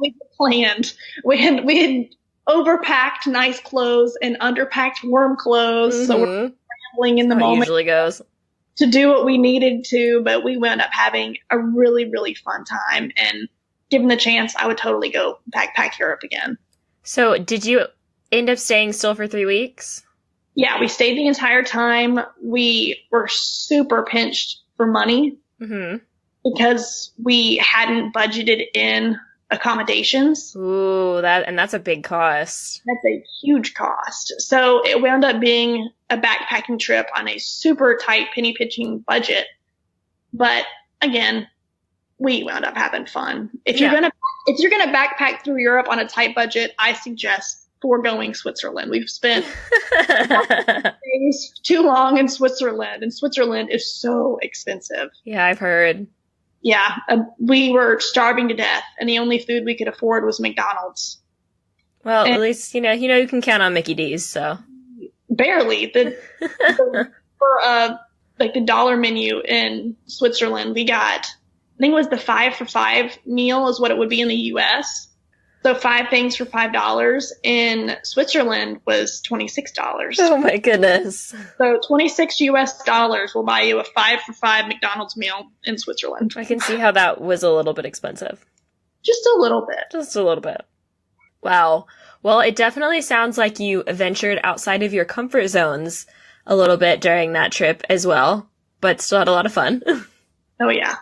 We planned. We had overpacked nice clothes and underpacked warm clothes. Mm-hmm. So we're scrambling in the moment. It usually goes. To do what we needed to, but we wound up having a really, really fun time. And given the chance, I would totally go backpack Europe again. So did you end up staying still for 3 weeks? Yeah, we stayed the entire time. We were super pinched for money because we hadn't budgeted in accommodations. Ooh, that's a big cost. That's a huge cost. So it wound up being a backpacking trip on a super tight penny pinching budget. But again, we wound up having fun. If you're gonna backpack through Europe on a tight budget, I suggest foregoing Switzerland. We've spent days too long in Switzerland, and Switzerland is so expensive. Yeah, I've heard. Yeah, we were starving to death, and the only food we could afford was McDonald's. Well, at least you can count on Mickey D's. So barely for the dollar menu in Switzerland, we got, I think it was the 5 for $5 meal is what it would be in the U.S. So 5 things for $5 in Switzerland was $26. Oh my goodness. So $26 US will buy you a 5 for $5 McDonald's meal in Switzerland. I can see how that was a little bit expensive. Just a little bit. Just a little bit. Wow. Well, it definitely sounds like you ventured outside of your comfort zones a little bit during that trip as well, but still had a lot of fun. Oh yeah.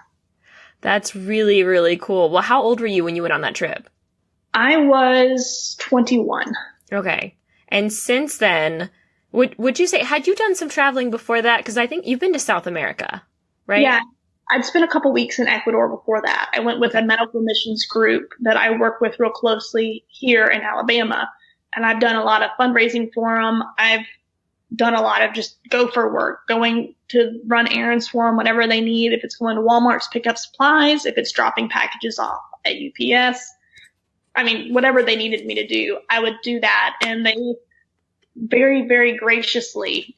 That's really, really cool. Well, how old were you when you went on that trip? I was 21. Okay. And since then, would you say, had you done some traveling before that? Because I think you've been to South America, right? Yeah. I'd spent a couple weeks in Ecuador before that. I went with a medical missions group that I work with real closely here in Alabama. And I've done a lot of fundraising for them. I've done a lot of just gopher work, going to run errands for them, whatever they need. If it's going to Walmart to pick up supplies, if it's dropping packages off at UPS. I mean, whatever they needed me to do, I would do that. And they very, very graciously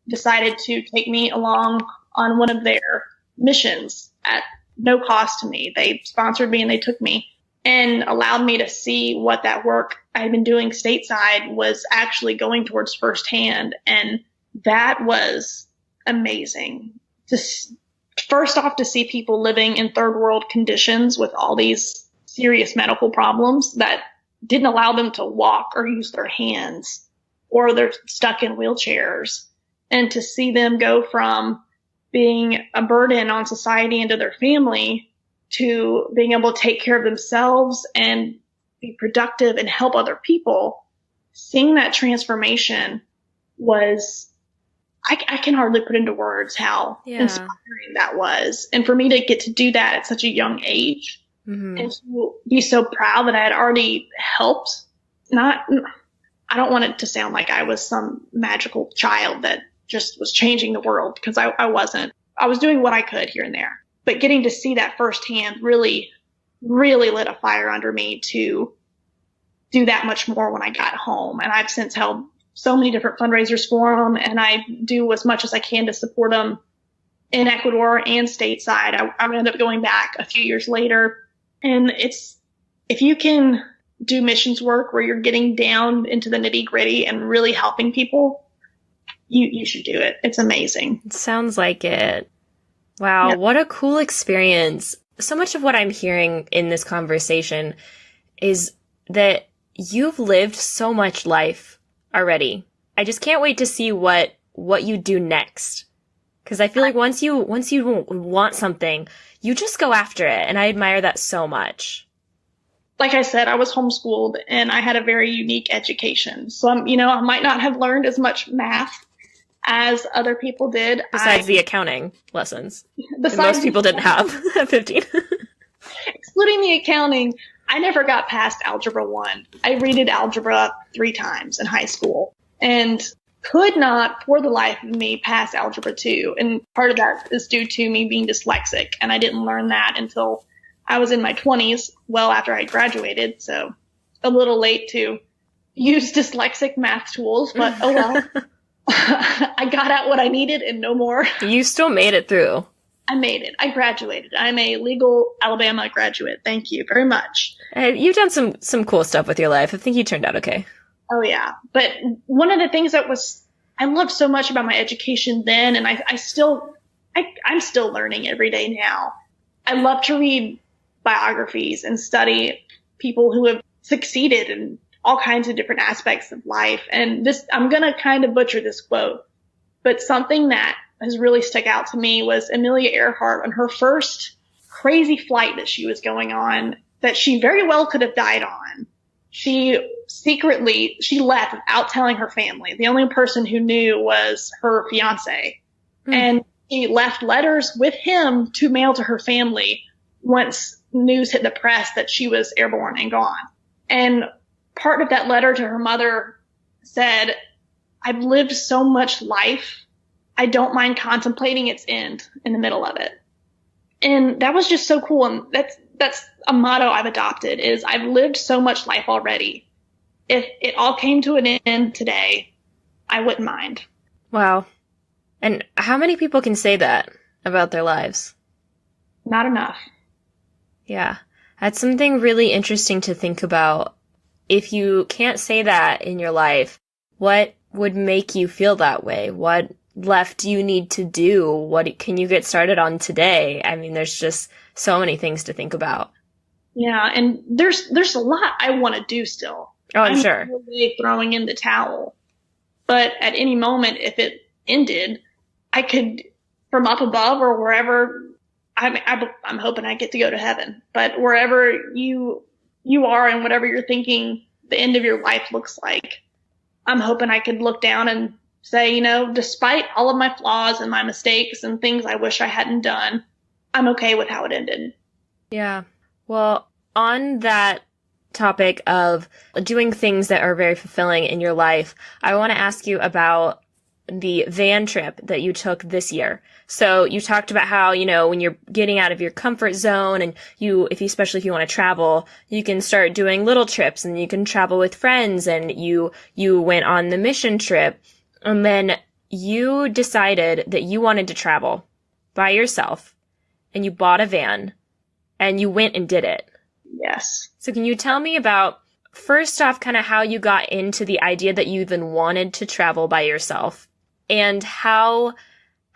decided to take me along on one of their missions at no cost to me. They sponsored me and they took me and allowed me to see what that work I had been doing stateside was actually going towards firsthand. And that was amazing. Just first off, to see people living in third world conditions with all these serious medical problems that didn't allow them to walk or use their hands, or they're stuck in wheelchairs. And to see them go from being a burden on society and to their family to being able to take care of themselves and be productive and help other people, seeing that transformation was, I can hardly put into words how inspiring that was. And for me to get to do that at such a young age, and to be so proud that I had already helped, I don't want it to sound like I was some magical child that just was changing the world, because I wasn't. I was doing what I could here and there. But getting to see that firsthand really, really lit a fire under me to do that much more when I got home. And I've since held so many different fundraisers for them, and I do as much as I can to support them in Ecuador and stateside. I ended up going back a few years later. And if you can do missions work where you're getting down into the nitty gritty and really helping people, you should do it. It's amazing. It sounds like it. Wow. Yeah. What a cool experience. So much of what I'm hearing in this conversation is that you've lived so much life already. I just can't wait to see what you do next. Because I feel like once you want something, you just go after it. And I admire that so much. Like I said, I was homeschooled and I had a very unique education. So, I might not have learned as much math as other people did. Besides the accounting lessons. Most people didn't have at 15. Excluding the accounting, I never got past Algebra 1. I redid Algebra 3 times in high school and could not, for the life of me, pass Algebra 2. And part of that is due to me being dyslexic. And I didn't learn that until I was in my 20s, well after I graduated. So a little late to use dyslexic math tools, but oh well. I got out what I needed and no more. You still made it through. I made it. I graduated. I'm a legal Alabama graduate. Thank you very much. You've done some cool stuff with your life. I think you turned out okay. Oh, yeah. But one of the things I loved so much about my education then, and I'm still learning every day now. I love to read biographies and study people who have succeeded in all kinds of different aspects of life. And I'm going to kind of butcher this quote, but something that has really stuck out to me was Amelia Earhart on her first crazy flight that she was going on that she very well could have died on. She left without telling her family. The only person who knew was her fiance. And she left letters with him to mail to her family once news hit the press that she was airborne and gone. And part of that letter to her mother said, I've lived so much life. I don't mind contemplating its end in the middle of it. And that was just so cool. And that's a motto I've adopted is I've lived so much life already. If it all came to an end today, I wouldn't mind. Wow. And how many people can say that about their lives? Not enough. Yeah. That's something really interesting to think about. If you can't say that in your life, what would make you feel that way? What left do you need to do? What can you get started on today? I mean, there's just so many things to think about. Yeah, and there's a lot I want to do still. Oh, I'm sure. Really throwing in the towel. But at any moment, if it ended, I could, from up above or wherever, I'm hoping I get to go to heaven. But wherever you are and whatever you're thinking the end of your life looks like, I'm hoping I could look down and say, despite all of my flaws and my mistakes and things I wish I hadn't done, I'm okay with how it ended. Yeah. Well, on that topic of doing things that are very fulfilling in your life, I want to ask you about the van trip that you took this year. So you talked about how, when you're getting out of your comfort zone and especially if you want to travel, you can start doing little trips and you can travel with friends, and you went on the mission trip. And then you decided that you wanted to travel by yourself and you bought a van and you went and did it. Yes. So can you tell me about, first off, kind of how you got into the idea that you even wanted to travel by yourself and how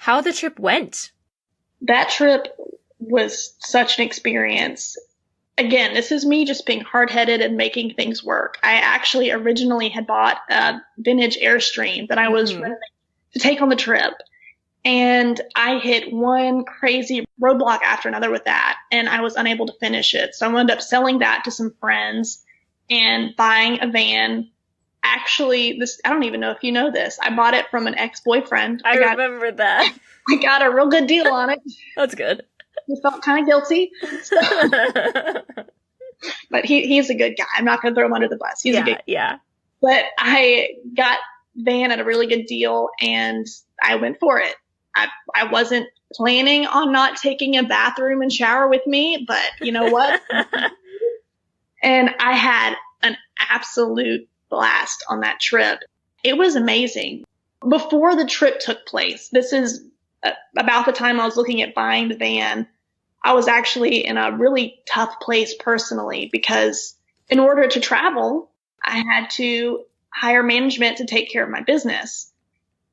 the trip went? That trip was such an experience. Again, this is me just being hard-headed and making things work. I actually originally had bought a vintage Airstream that I was ready to take on the trip. And I hit one crazy roadblock after another with that, and I was unable to finish it. So I wound up selling that to some friends and buying a van. Actually, I don't even know if you know this. I bought it from an ex-boyfriend. I remember that. I got a real good deal on it. That's good. He felt kind of guilty. But he's a good guy. I'm not going to throw him under the bus. He's a good guy. Yeah. But I got van at a really good deal, and I went for it. I wasn't planning on not taking a bathroom and shower with me, but you know what? And I had an absolute blast on that trip. It was amazing. Before the trip took place, this is about the time I was looking at buying the van, I was actually in a really tough place personally because in order to travel, I had to hire management to take care of my business.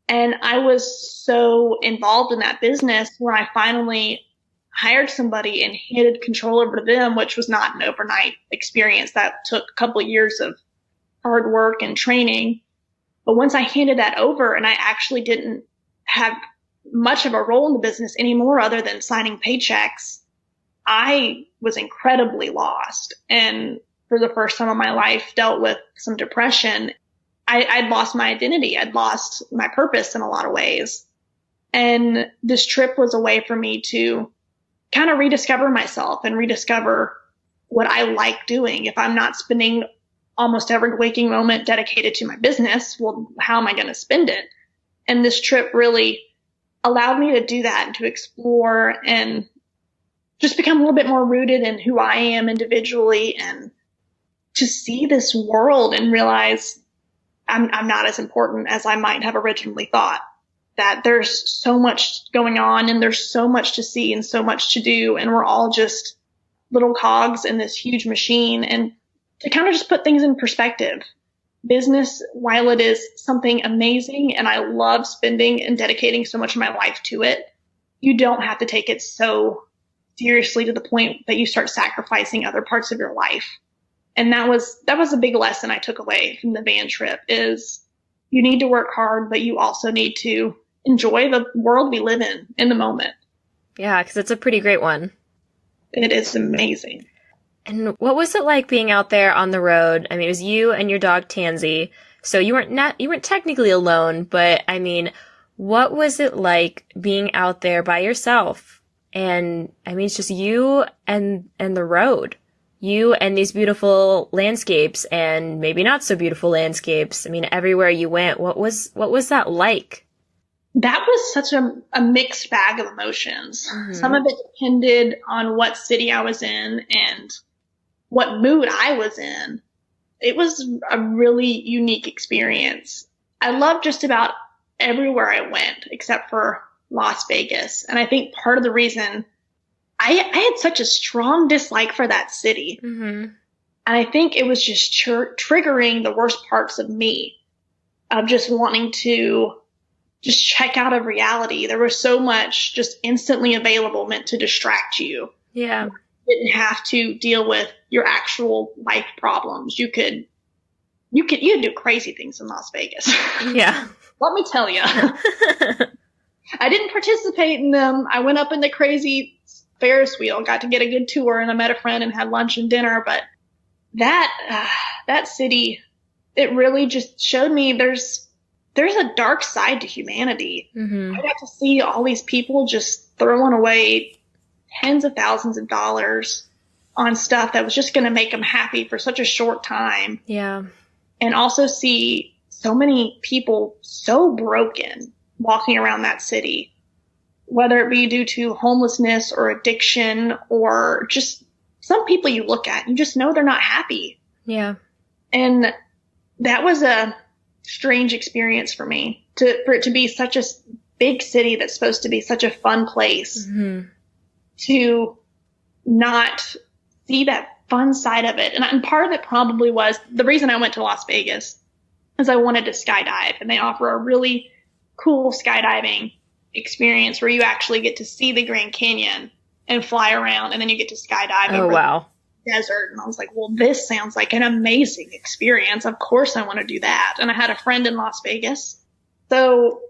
And I was so involved in that business when I finally hired somebody and handed control over to them, which was not an overnight experience. That took a couple of years of hard work and training. But once I handed that over and I actually didn't have much of a role in the business anymore other than signing paychecks, I was incredibly lost. And for the first time in my life, dealt with some depression. I'd lost my identity. I'd lost my purpose in a lot of ways. And this trip was a way for me to kind of rediscover myself and rediscover what I like doing. If I'm not spending almost every waking moment dedicated to my business, well, how am I going to spend it? And this trip really allowed me to do that and to explore and just become a little bit more rooted in who I am individually and to see this world and realize I'm not as important as I might have originally thought, that there's so much going on and there's so much to see and so much to do. And we're all just little cogs in this huge machine. And to kind of just put things in perspective, business, while it is something amazing and I love spending and dedicating so much of my life to it, you don't have to take it so seriously to the point that you start sacrificing other parts of your life. And that was a big lesson I took away from the van trip is you need to work hard, but you also need to enjoy the world we live in the moment. Yeah, because it's a pretty great one. It is amazing. And what was it like being out there on the road? I mean, it was you and your dog Tansy. So you weren't technically alone, but I mean, what was it like being out there by yourself? And I mean, it's just you and the road. You and these beautiful landscapes and maybe not so beautiful landscapes. I mean, everywhere you went, what was that like? That was such a mixed bag of emotions. Mm-hmm. Some of it depended on what city I was in and what mood I was in. It was a really unique experience. I loved just about everywhere I went except for Las Vegas. And I think part of the reason I had such a strong dislike for that city. Mm-hmm. And I think it was just triggering the worst parts of me, of just wanting to just check out of reality. There was so much just instantly available meant to distract you. Yeah. You didn't have to deal with your actual life problems. You could do crazy things in Las Vegas. Yeah. Let me tell you. I didn't participate in them. I went up in the crazy Ferris wheel, got to get a good tour, and I met a friend and had lunch and dinner. But that city, it really just showed me there's a dark side to humanity. Mm-hmm. I got to see all these people just throwing away tens of thousands of dollars on stuff that was just going to make them happy for such a short time. Yeah. And also see so many people so broken walking around that city, whether it be due to homelessness or addiction or just some people you look at, you just know they're not happy. Yeah. And that was a strange experience for me for it to be such a big city that's supposed to be such a fun place, mm-hmm. to not see that fun side of it. And part of it probably was the reason I went to Las Vegas is I wanted to skydive, and they offer a really cool skydiving experience where you actually get to see the Grand Canyon and fly around, and then you get to skydive over the desert. And I was like, well, this sounds like an amazing experience. Of course I want to do that. And I had a friend in Las Vegas. So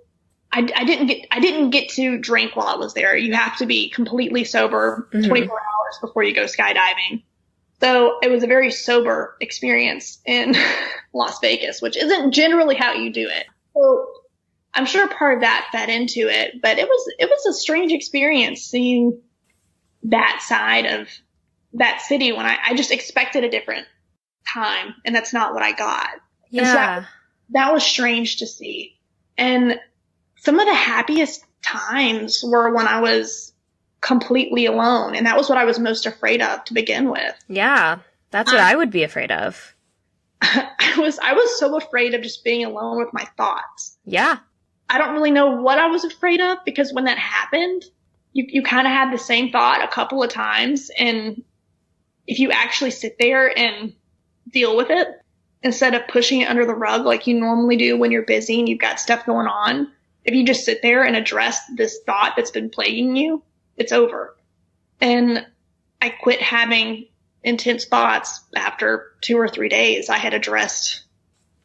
I didn't get to drink while I was there. You have to be completely sober, mm-hmm. 24 hours before you go skydiving. So it was a very sober experience in Las Vegas, which isn't generally how you do it. So I'm sure part of that fed into it, but it was a strange experience seeing that side of that city when I just expected a different time, and that's not what I got. Yeah. So that was strange to see. And some of the happiest times were when I was completely alone, and that was what I was most afraid of to begin with. Yeah, that's what I would be afraid of. I was so afraid of just being alone with my thoughts. Yeah. I don't really know what I was afraid of, because when that happened, you kind of had the same thought a couple of times. And if you actually sit there and deal with it instead of pushing it under the rug like you normally do when you're busy and you've got stuff going on, if you just sit there and address this thought that's been plaguing you, it's over. And I quit having intense thoughts after 2 or 3 days. I had addressed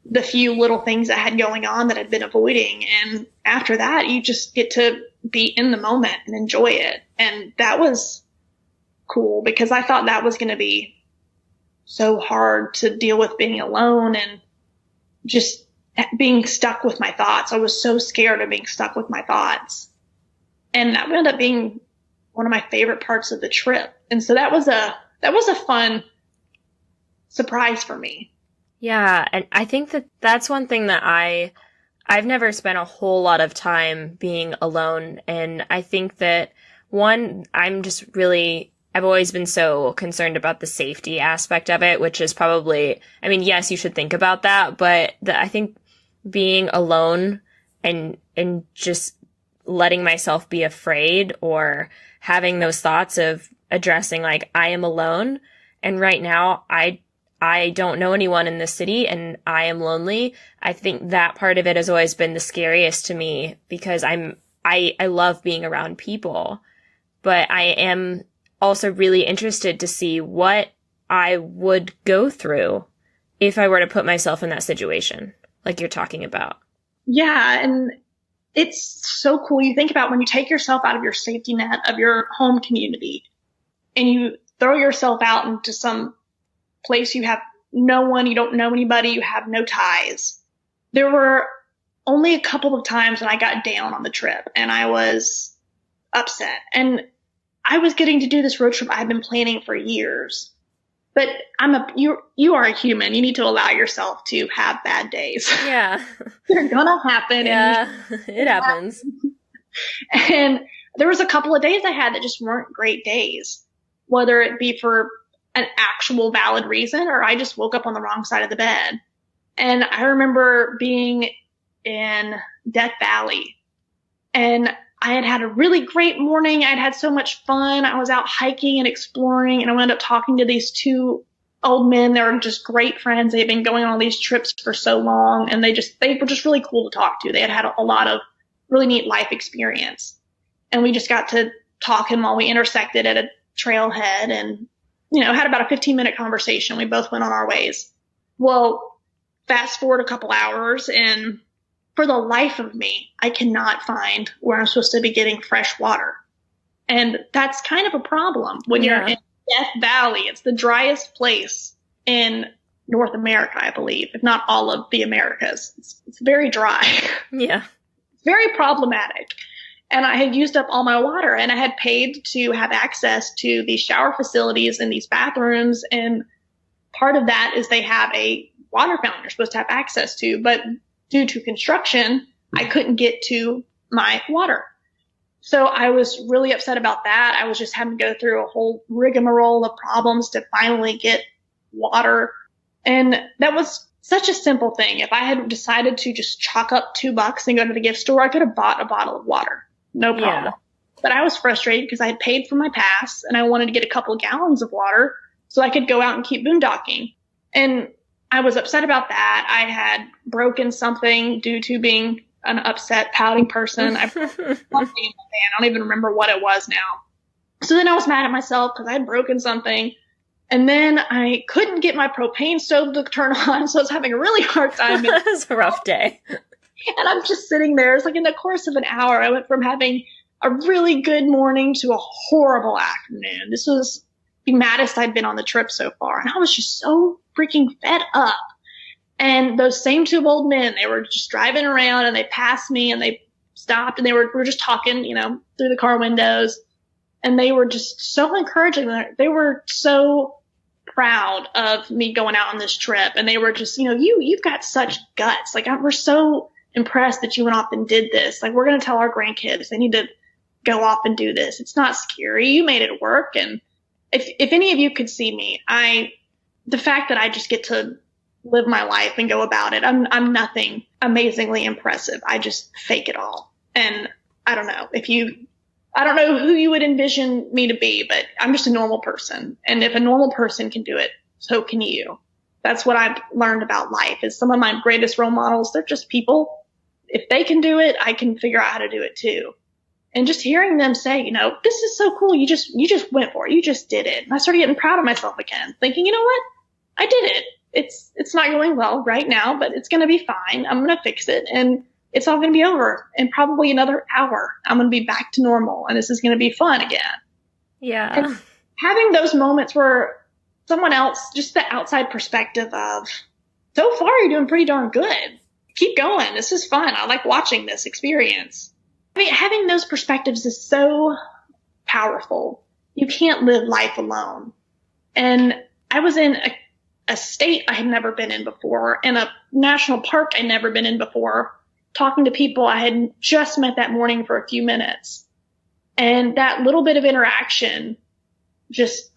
the few little things I had going on that I'd been avoiding. And after that, you just get to be in the moment and enjoy it. And that was cool because I thought that was going to be so hard to deal with being alone and just being stuck with my thoughts. I was so scared of being stuck with my thoughts. And that ended up being one of my favorite parts of the trip. And so that was a fun surprise for me. Yeah, and I think that that's one thing that I've never spent a whole lot of time being alone, and I think that I've always been so concerned about the safety aspect of it, which is probably, I mean, yes, you should think about that, but I think being alone and just letting myself be afraid or having those thoughts of addressing like I am alone, and right now I don't know anyone in the city and I am lonely. I think that part of it has always been the scariest to me because I love being around people, but I am also really interested to see what I would go through if I were to put myself in that situation, like you're talking about. Yeah. And it's so cool. You think about when you take yourself out of your safety net of your home community and you throw yourself out into some place you have no one, you don't know anybody, you have no ties. There were only a couple of times when I got down on the trip and I was upset. And I was getting to do this road trip I had been planning for years. But you are a human. You need to allow yourself to have bad days. Yeah. They're gonna happen. Yeah, it happens. And there was a couple of days I had that just weren't great days, whether it be for an actual valid reason or I just woke up on the wrong side of the bed. And I remember being in Death Valley and I had had a really great morning. I'd had so much fun. I was out hiking and exploring, and I wound up talking to these two old men. They were just great friends. They had been going on all these trips for so long, and they were just really cool to talk to. They had a lot of really neat life experience. And we just got to talking while we intersected at a trailhead and, had about a 15-minute conversation. We both went on our ways. Well, fast forward a couple hours, and for the life of me, I cannot find where I'm supposed to be getting fresh water. And that's kind of a problem when you're in Death Valley. It's the driest place in North America, I believe, if not all of the Americas. It's very dry. Yeah. It's very problematic. And I had used up all my water, and I had paid to have access to these shower facilities and these bathrooms. And part of that is they have a water fountain you're supposed to have access to, but due to construction, I couldn't get to my water. So I was really upset about that. I was just having to go through a whole rigmarole of problems to finally get water. And that was such a simple thing. If I had decided to just chalk up $2 and go to the gift store, I could have bought a bottle of water. No problem. Yeah. But I was frustrated because I had paid for my pass and I wanted to get a couple of gallons of water so I could go out and keep boondocking. And I was upset about that. I had broken something due to being an upset, pouting person. I don't even remember what it was now. So then I was mad at myself because I had broken something. And then I couldn't get my propane stove to turn on, so I was having a really hard time. It was a rough day. And I'm just sitting there. It's like in the course of an hour, I went from having a really good morning to a horrible afternoon. This was the maddest I'd been on the trip so far. And I was just so freaking fed up. And those same two old men, they were just driving around and they passed me and they stopped and we were just talking, through the car windows. And they were just so encouraging. They were so proud of me going out on this trip. And they were just, you've got such guts. Like, we're so impressed that you went off and did this. Like, we're going to tell our grandkids they need to go off and do this. It's not scary. You made it work. And if any of you could see me, the fact that I just get to live my life and go about it, I'm nothing amazingly impressive. I just fake it all. And I don't know who you would envision me to be, but I'm just a normal person. And if a normal person can do it, so can you. That's what I've learned about life is some of my greatest role models. They're just people. If they can do it, I can figure out how to do it too. And just hearing them say, this is so cool. You just went for it. You just did it. And I started getting proud of myself again, thinking, you know what? I did it. it's not going well right now, but it's going to be fine. I'm going to fix it, and it's all going to be over in probably another hour. I'm going to be back to normal, and this is going to be fun again. Yeah. And having those moments where someone else, just the outside perspective of, so far you're doing pretty darn good. Keep going. This is fun. I like watching this experience. I mean, having those perspectives is so powerful. You can't live life alone. And I was in a state I had never been in before, in a national park I'd never been in before, talking to people I had just met that morning for a few minutes. And that little bit of interaction just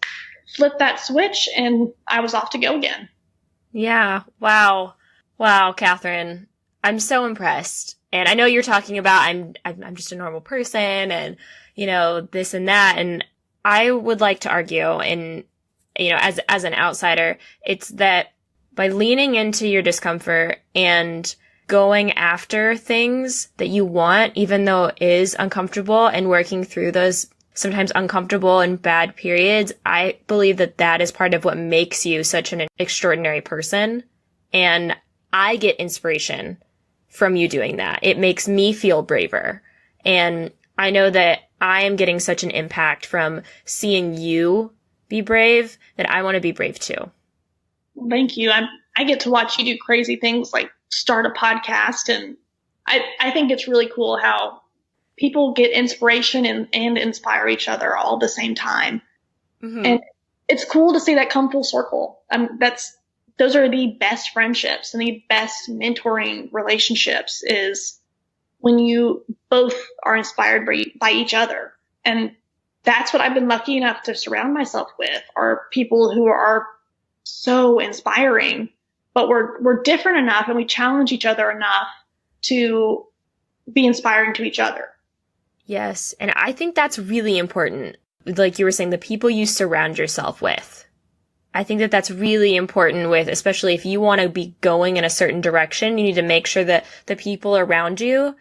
flipped that switch, and I was off to go again. Yeah. Wow. Wow, Kathryn. I'm so impressed. And I know you're talking about I'm just a normal person and, this and that. And I would like to argue, and, as an outsider, it's that by leaning into your discomfort and going after things that you want, even though it is uncomfortable, and working through those sometimes uncomfortable and bad periods, I believe that that is part of what makes you such an extraordinary person. And I get inspiration from you doing that. It makes me feel braver. And I know that I am getting such an impact from seeing you be brave that I want to be brave too. Thank you. I get to watch you do crazy things like start a podcast, and I think it's really cool how people get inspiration and inspire each other all at the same time. Mm-hmm. And it's cool to see that come full circle. Those are the best friendships and the best mentoring relationships, is when you both are inspired by each other. And that's what I've been lucky enough to surround myself with, are people who are so inspiring, but we're different enough and we challenge each other enough to be inspiring to each other. Yes. And I think that's really important. Like you were saying, the people you surround yourself with. I think that that's really important with, especially if you want to be going in a certain direction, you need to make sure that the people around you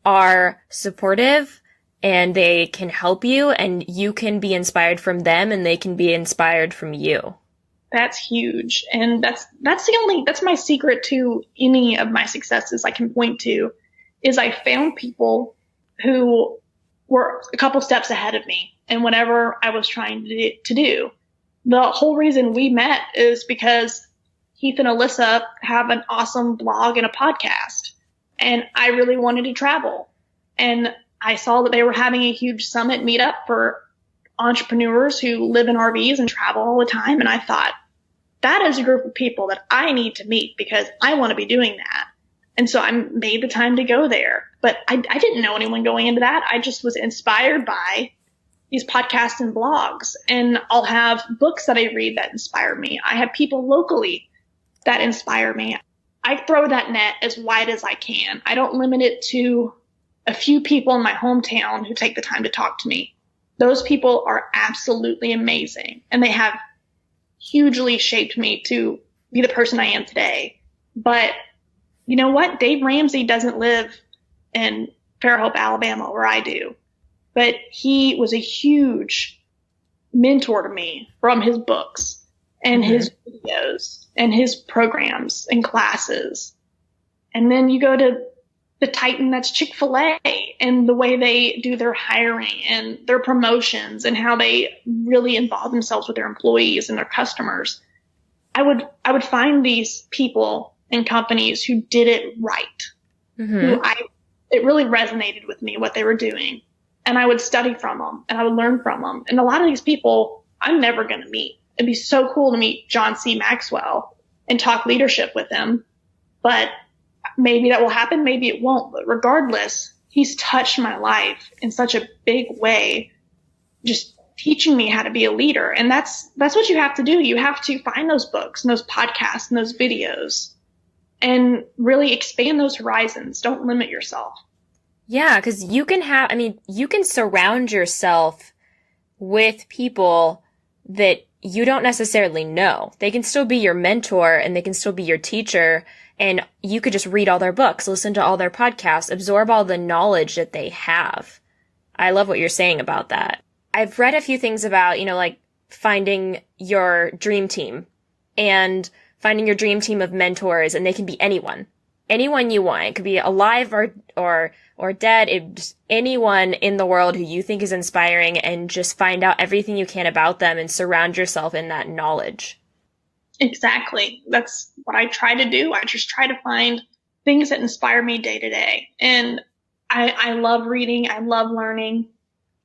are supportive and they can help you, and you can be inspired from them and they can be inspired from you. That's huge. And that's my secret to any of my successes I can point to, is I found people who were a couple steps ahead of me in whatever I was trying to do. The whole reason we met is because Heath and Alyssa have an awesome blog and a podcast, and I really wanted to travel. And I saw that they were having a huge summit meetup for entrepreneurs who live in RVs and travel all the time. And I thought, that is a group of people that I need to meet because I want to be doing that. And so I made the time to go there. But I didn't know anyone going into that. I just was inspired by these podcasts and blogs. And I'll have books that I read that inspire me. I have people locally that inspire me. I throw that net as wide as I can. I don't limit it to a few people in my hometown who take the time to talk to me. Those people are absolutely amazing. And they have hugely shaped me to be the person I am today. But you know what? Dave Ramsey doesn't live in Fairhope, Alabama, where I do. But he was a huge mentor to me from his books and his videos and his programs and classes. And then you go to the Titan that's Chick-fil-A, and the way they do their hiring and their promotions and how they really involve themselves with their employees and their customers. I would find these people and companies who did it right, it really resonated with me what they were doing. And I would study from them and I would learn from them. And a lot of these people I'm never going to meet. It'd be so cool to meet John C. Maxwell and talk leadership with him. But maybe that will happen. Maybe it won't. But regardless, he's touched my life in such a big way, just teaching me how to be a leader. And that's what you have to do. You have to find those books and those podcasts and those videos and really expand those horizons. Don't limit yourself. Yeah, because you can surround yourself with people that you don't necessarily know. They can still be your mentor and they can still be your teacher, and you could just read all their books, listen to all their podcasts, absorb all the knowledge that they have. I love what you're saying about that. I've read a few things about, like finding your dream team and finding your dream team of mentors, and they can be anyone you want. It could be alive or dead. Just anyone in the world who you think is inspiring, and just find out everything you can about them and surround yourself in that knowledge. Exactly. That's what I try to do. I just try to find things that inspire me day to day. And I love reading. I love learning.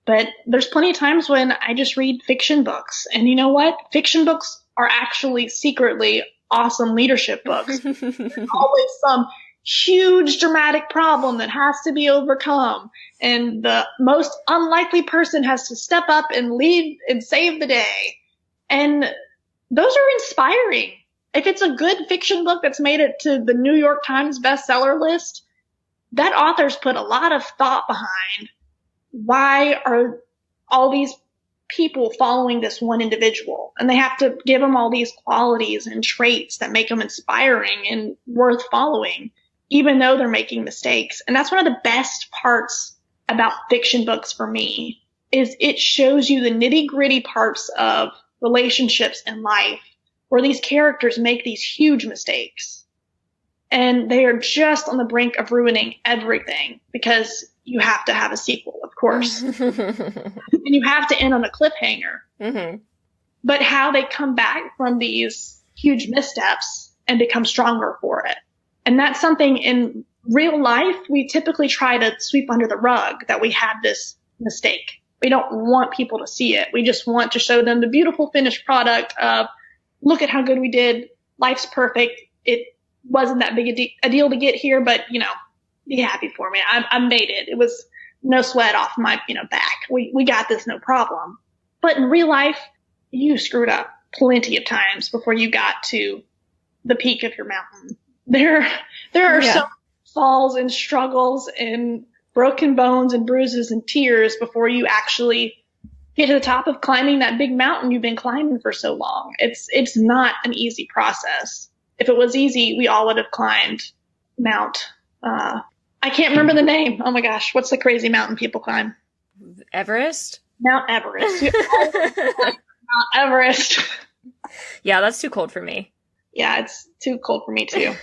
But there's plenty of times when I just read fiction books. And you know what? Fiction books are actually secretly awesome leadership books. There's always some huge dramatic problem that has to be overcome. And the most unlikely person has to step up and lead and save the day. And those are inspiring. If it's a good fiction book that's made it to the New York Times bestseller list, that author's put a lot of thought behind why are all these people following this one individual. And they have to give them all these qualities and traits that make them inspiring and worth following, even though they're making mistakes. And that's one of the best parts about fiction books for me, is it shows you the nitty-gritty parts of relationships in life where these characters make these huge mistakes. And they are just on the brink of ruining everything, because you have to have a sequel, of course. And you have to end on a cliffhanger. Mm-hmm. But how they come back from these huge missteps and become stronger for it. And that's something in real life we typically try to sweep under the rug, that we had this mistake. We don't want people to see it. We just want to show them the beautiful finished product of, look at how good we did. Life's perfect. It wasn't that big a deal to get here, but, be happy for me. I made it. It was no sweat off my, back. We got this, no problem. But in real life, you screwed up plenty of times before you got to the peak of your mountain. There are so many falls and struggles and broken bones and bruises and tears before you actually get to the top of climbing that big mountain you've been climbing for so long. It's not an easy process. If it was easy, we all would have climbed Mount, I can't remember the name. Oh my gosh. What's the crazy mountain people climb? Everest? Mount Everest. Mount Everest. Yeah, that's too cold for me. Yeah, it's too cold for me too.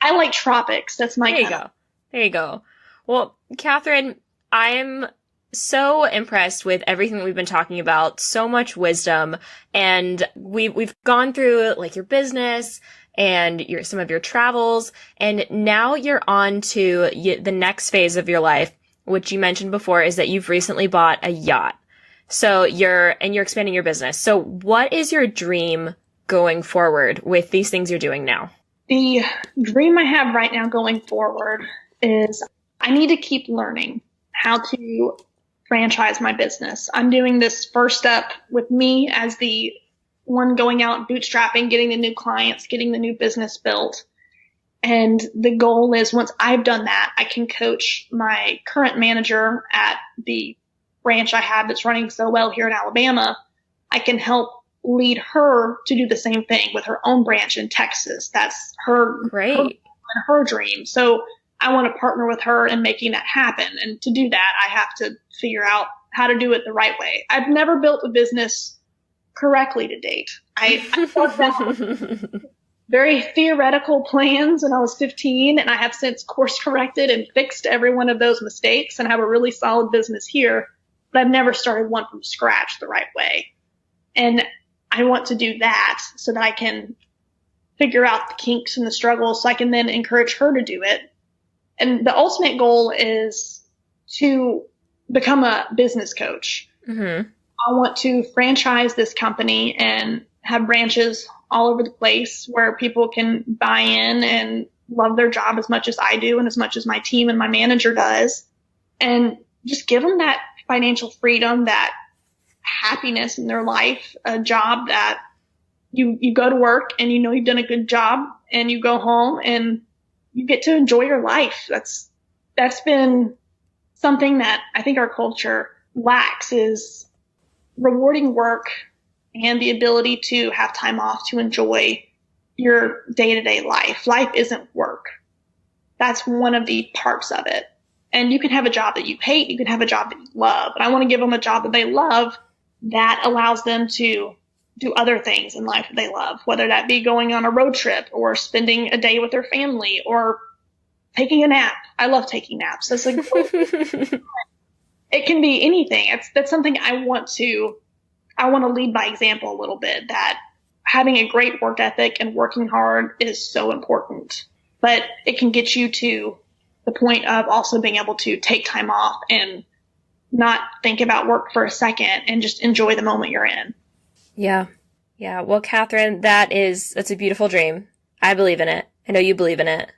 I like tropics. That's my kind. There you go. Well, Kathryn, I'm so impressed with everything that we've been talking about. So much wisdom, and we've gone through like your business and some of your travels, and now you're on to the next phase of your life, which you mentioned before, is that you've recently bought a yacht. So you're expanding your business. So what is your dream going forward with these things you're doing now? The dream I have right now going forward is I need to keep learning how to franchise my business. I'm doing this first step with me as the one going out bootstrapping, getting the new clients, getting the new business built. And the goal is, once I've done that, I can coach my current manager at the branch I have that's running so well here in Alabama. I can help lead her to do the same thing with her own branch in Texas. That's her dream. So I want to partner with her in making that happen. And to do that, I have to figure out how to do it the right way. I've never built a business correctly to date. I thought that very theoretical plans when I was 15, and I have since course corrected and fixed every one of those mistakes and have a really solid business here, but I've never started one from scratch the right way. And I want to do that so that I can figure out the kinks and the struggles so I can then encourage her to do it. And the ultimate goal is to become a business coach. Mm-hmm. I want to franchise this company and have branches all over the place where people can buy in and love their job as much as I do and as much as my team and my manager does, and just give them that financial freedom, that happiness in their life, a job that you go to work and you know you've done a good job, and you go home and you get to enjoy your life. That's been something that I think our culture lacks, is rewarding work and the ability to have time off to enjoy your day-to-day life. Life isn't work. That's one of the parts of it. And you can have a job that you hate. You can have a job that you love. But I want to give them a job that they love that allows them to do other things in life that they love, whether that be going on a road trip or spending a day with their family or taking a nap. I love taking naps. That's like, it can be anything. That's something I want to lead by example a little bit, that having a great work ethic and working hard is so important, but it can get you to the point of also being able to take time off and not think about work for a second and just enjoy the moment you're in. Yeah. Yeah. Well, Kathryn, that's a beautiful dream. I believe in it. I know you believe in it.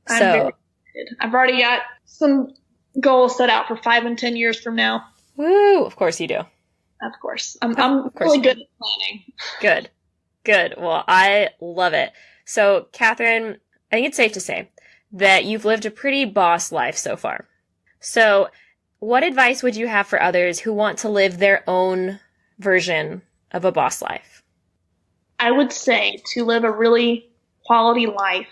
I'm very excited. I've already got some goals set out for 5 and 10 years from now. Woo! Of course you do. Of course. I'm really good at planning. Good. Well, I love it. So, Kathryn, I think it's safe to say that you've lived a pretty boss life so far. So, what advice would you have for others who want to live their own version of a boss life? I would say to live a really quality life,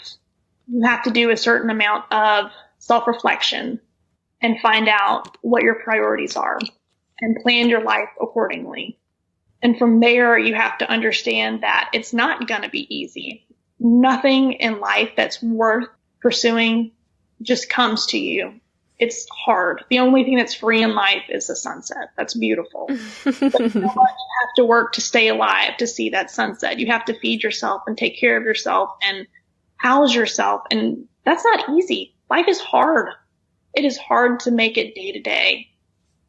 you have to do a certain amount of self-reflection and find out what your priorities are and plan your life accordingly. And from there, you have to understand that it's not going to be easy. Nothing in life that's worth pursuing just comes to you. It's hard. The only thing that's free in life is the sunset. That's beautiful. But you know what? You have to work to stay alive to see that sunset. You have to feed yourself and take care of yourself and house yourself. And that's not easy. Life is hard. It is hard to make it day to day.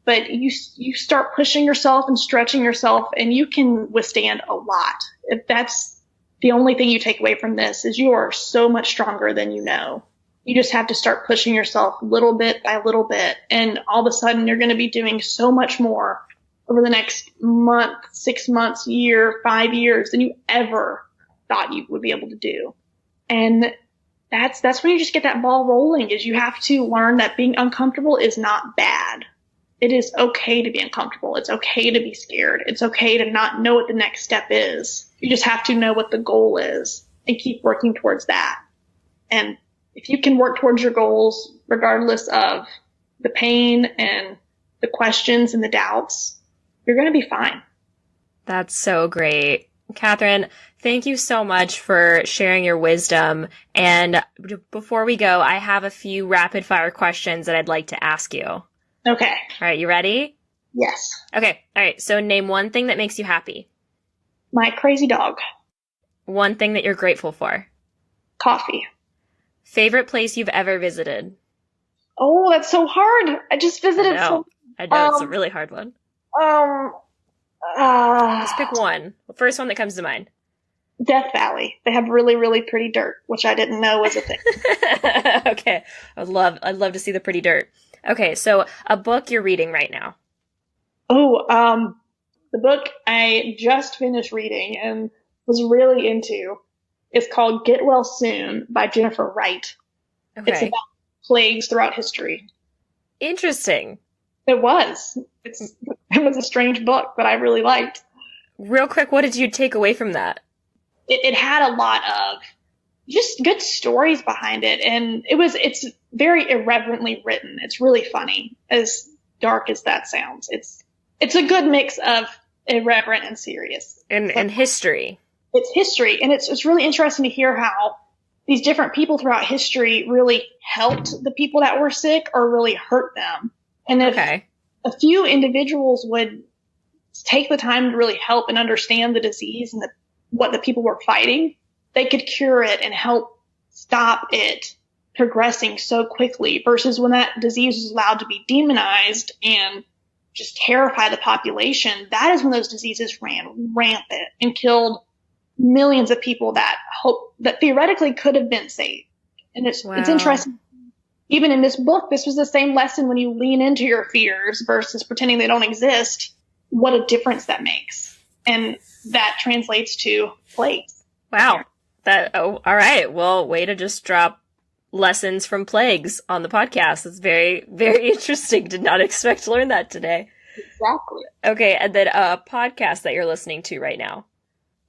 But you start pushing yourself and stretching yourself, and you can withstand a lot. If that's the only thing you take away from this, is you are so much stronger than you know. You just have to start pushing yourself little bit by little bit. And all of a sudden you're going to be doing so much more over the next month, 6 months, year, 5 years than you ever thought you would be able to do. And that's when you just get that ball rolling, is you have to learn that being uncomfortable is not bad. It is okay to be uncomfortable. It's okay to be scared. It's okay to not know what the next step is. You just have to know what the goal is and keep working towards that. And if you can work towards your goals, regardless of the pain and the questions and the doubts, you're going to be fine. That's so great. Kathryn, thank you so much for sharing your wisdom. And before we go, I have a few rapid fire questions that I'd like to ask you. Okay. All right. You ready? Yes. Okay. All right. So name one thing that makes you happy. My crazy dog. One thing that you're grateful for. Coffee. Favorite place you've ever visited? Oh, that's so hard. I just visited. I know. It's a really hard one. Just pick one. The first one that comes to mind. Death Valley. They have really, really pretty dirt, which I didn't know was a thing. Okay. I'd love to see the pretty dirt. Okay, so a book you're reading right now. Oh, the book I just finished reading and was really into is called Get Well Soon by Jennifer Wright. Okay. It's about plagues throughout history. Interesting. It was. It was a strange book, but I really liked. Real quick, what did you take away from that? It had a lot of just good stories behind it, and it's very irreverently written. It's really funny, as dark as that sounds. It's a good mix of irreverent and serious. And history. It's history, and it's really interesting to hear how these different people throughout history really helped the people that were sick or really hurt them. And if a few individuals would take the time to really help and understand the disease and what the people were fighting, they could cure it and help stop it progressing so quickly, versus when that disease was allowed to be demonized and just terrify the population. That is when those diseases ran rampant and killed millions of people that theoretically could have been saved. And it's interesting. Even in this book, this was the same lesson when you lean into your fears versus pretending they don't exist, what a difference that makes. And that translates to plagues. Wow. All right. Well, way to just drop lessons from plagues on the podcast. It's very, very interesting. Did not expect to learn that today. Exactly. Okay. And then a podcast that you're listening to right now.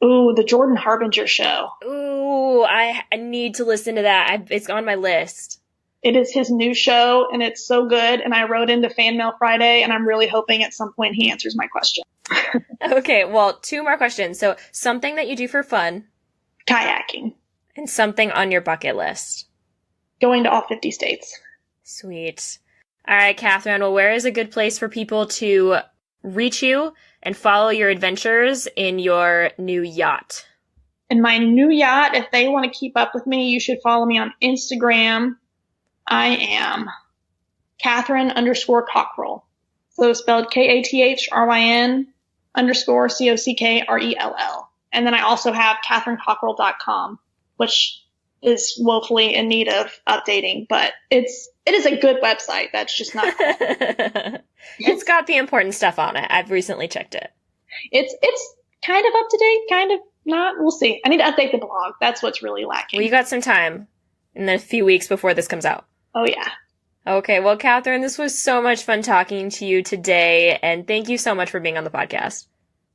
Ooh, the Jordan Harbinger Show. Ooh, I need to listen to that. It's on my list. It is his new show, and it's so good. And I wrote into Fan Mail Friday, and I'm really hoping at some point he answers my question. Okay, well, 2 more questions. So something that you do for fun Kayaking. and something on your bucket list. Going to all 50 states. Sweet. All right, Kathryn. Well, where is a good place for people to reach you and follow your adventures in your new yacht? In my new yacht, if they want to keep up with me, you should follow me on Instagram. I am Kathryn_Cockrell. So spelled KATHRYN_COCKRELL. And then I also have KathrynCockrell.com, which is woefully in need of updating, but it is a good website. That's just not. It's got the important stuff on it. I've recently checked it. It's kind of up to date, kind of not. We'll see. I need to update the blog. That's what's really lacking. Well, you got some time in the few weeks before this comes out. Oh, yeah. Okay, well, Kathryn, this was so much fun talking to you today, and thank you so much for being on the podcast.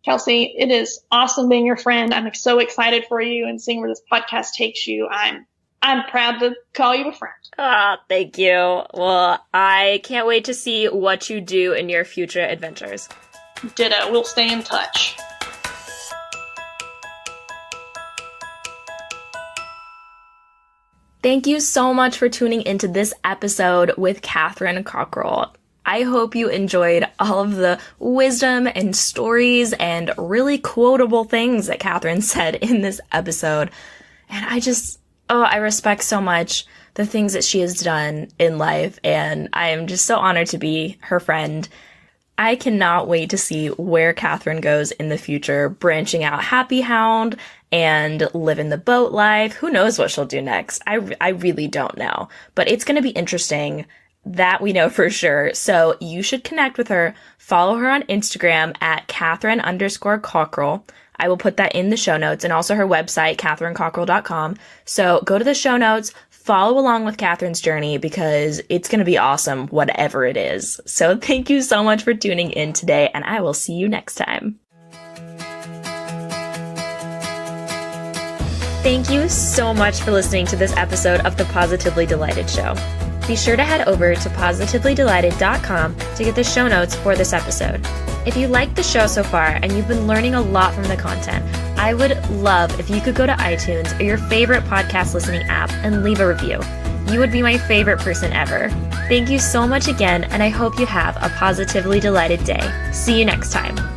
Kelsey, it is awesome being your friend. I'm so excited for you and seeing where this podcast takes you. I'm proud to call you a friend. Ah, thank you. Well, I can't wait to see what you do in your future adventures. Ditto. We'll stay in touch. Thank you so much for tuning into this episode with Kathryn Cockrell. I hope you enjoyed all of the wisdom and stories and really quotable things that Kathryn said in this episode. And I respect so much the things that she has done in life, and I am just so honored to be her friend. I cannot wait to see where Kathryn goes in the future, branching out Happy Hound and living the boat life. Who knows what she'll do next? I really don't know, but it's going to be interesting. That we know for sure. So you should connect with her. Follow her on Instagram at Kathryn_Cockrell. I will put that in the show notes, and also her website, KathrynCockrell.com. So go to the show notes, follow along with Kathryn's journey, because it's going to be awesome, whatever it is. So thank you so much for tuning in today, and I will see you next time. Thank you so much for listening to this episode of the Positively Delighted Show. Be sure to head over to positivelydelighted.com to get the show notes for this episode. If you like the show so far and you've been learning a lot from the content, I would love if you could go to iTunes or your favorite podcast listening app and leave a review. You would be my favorite person ever. Thank you so much again, and I hope you have a positively delighted day. See you next time.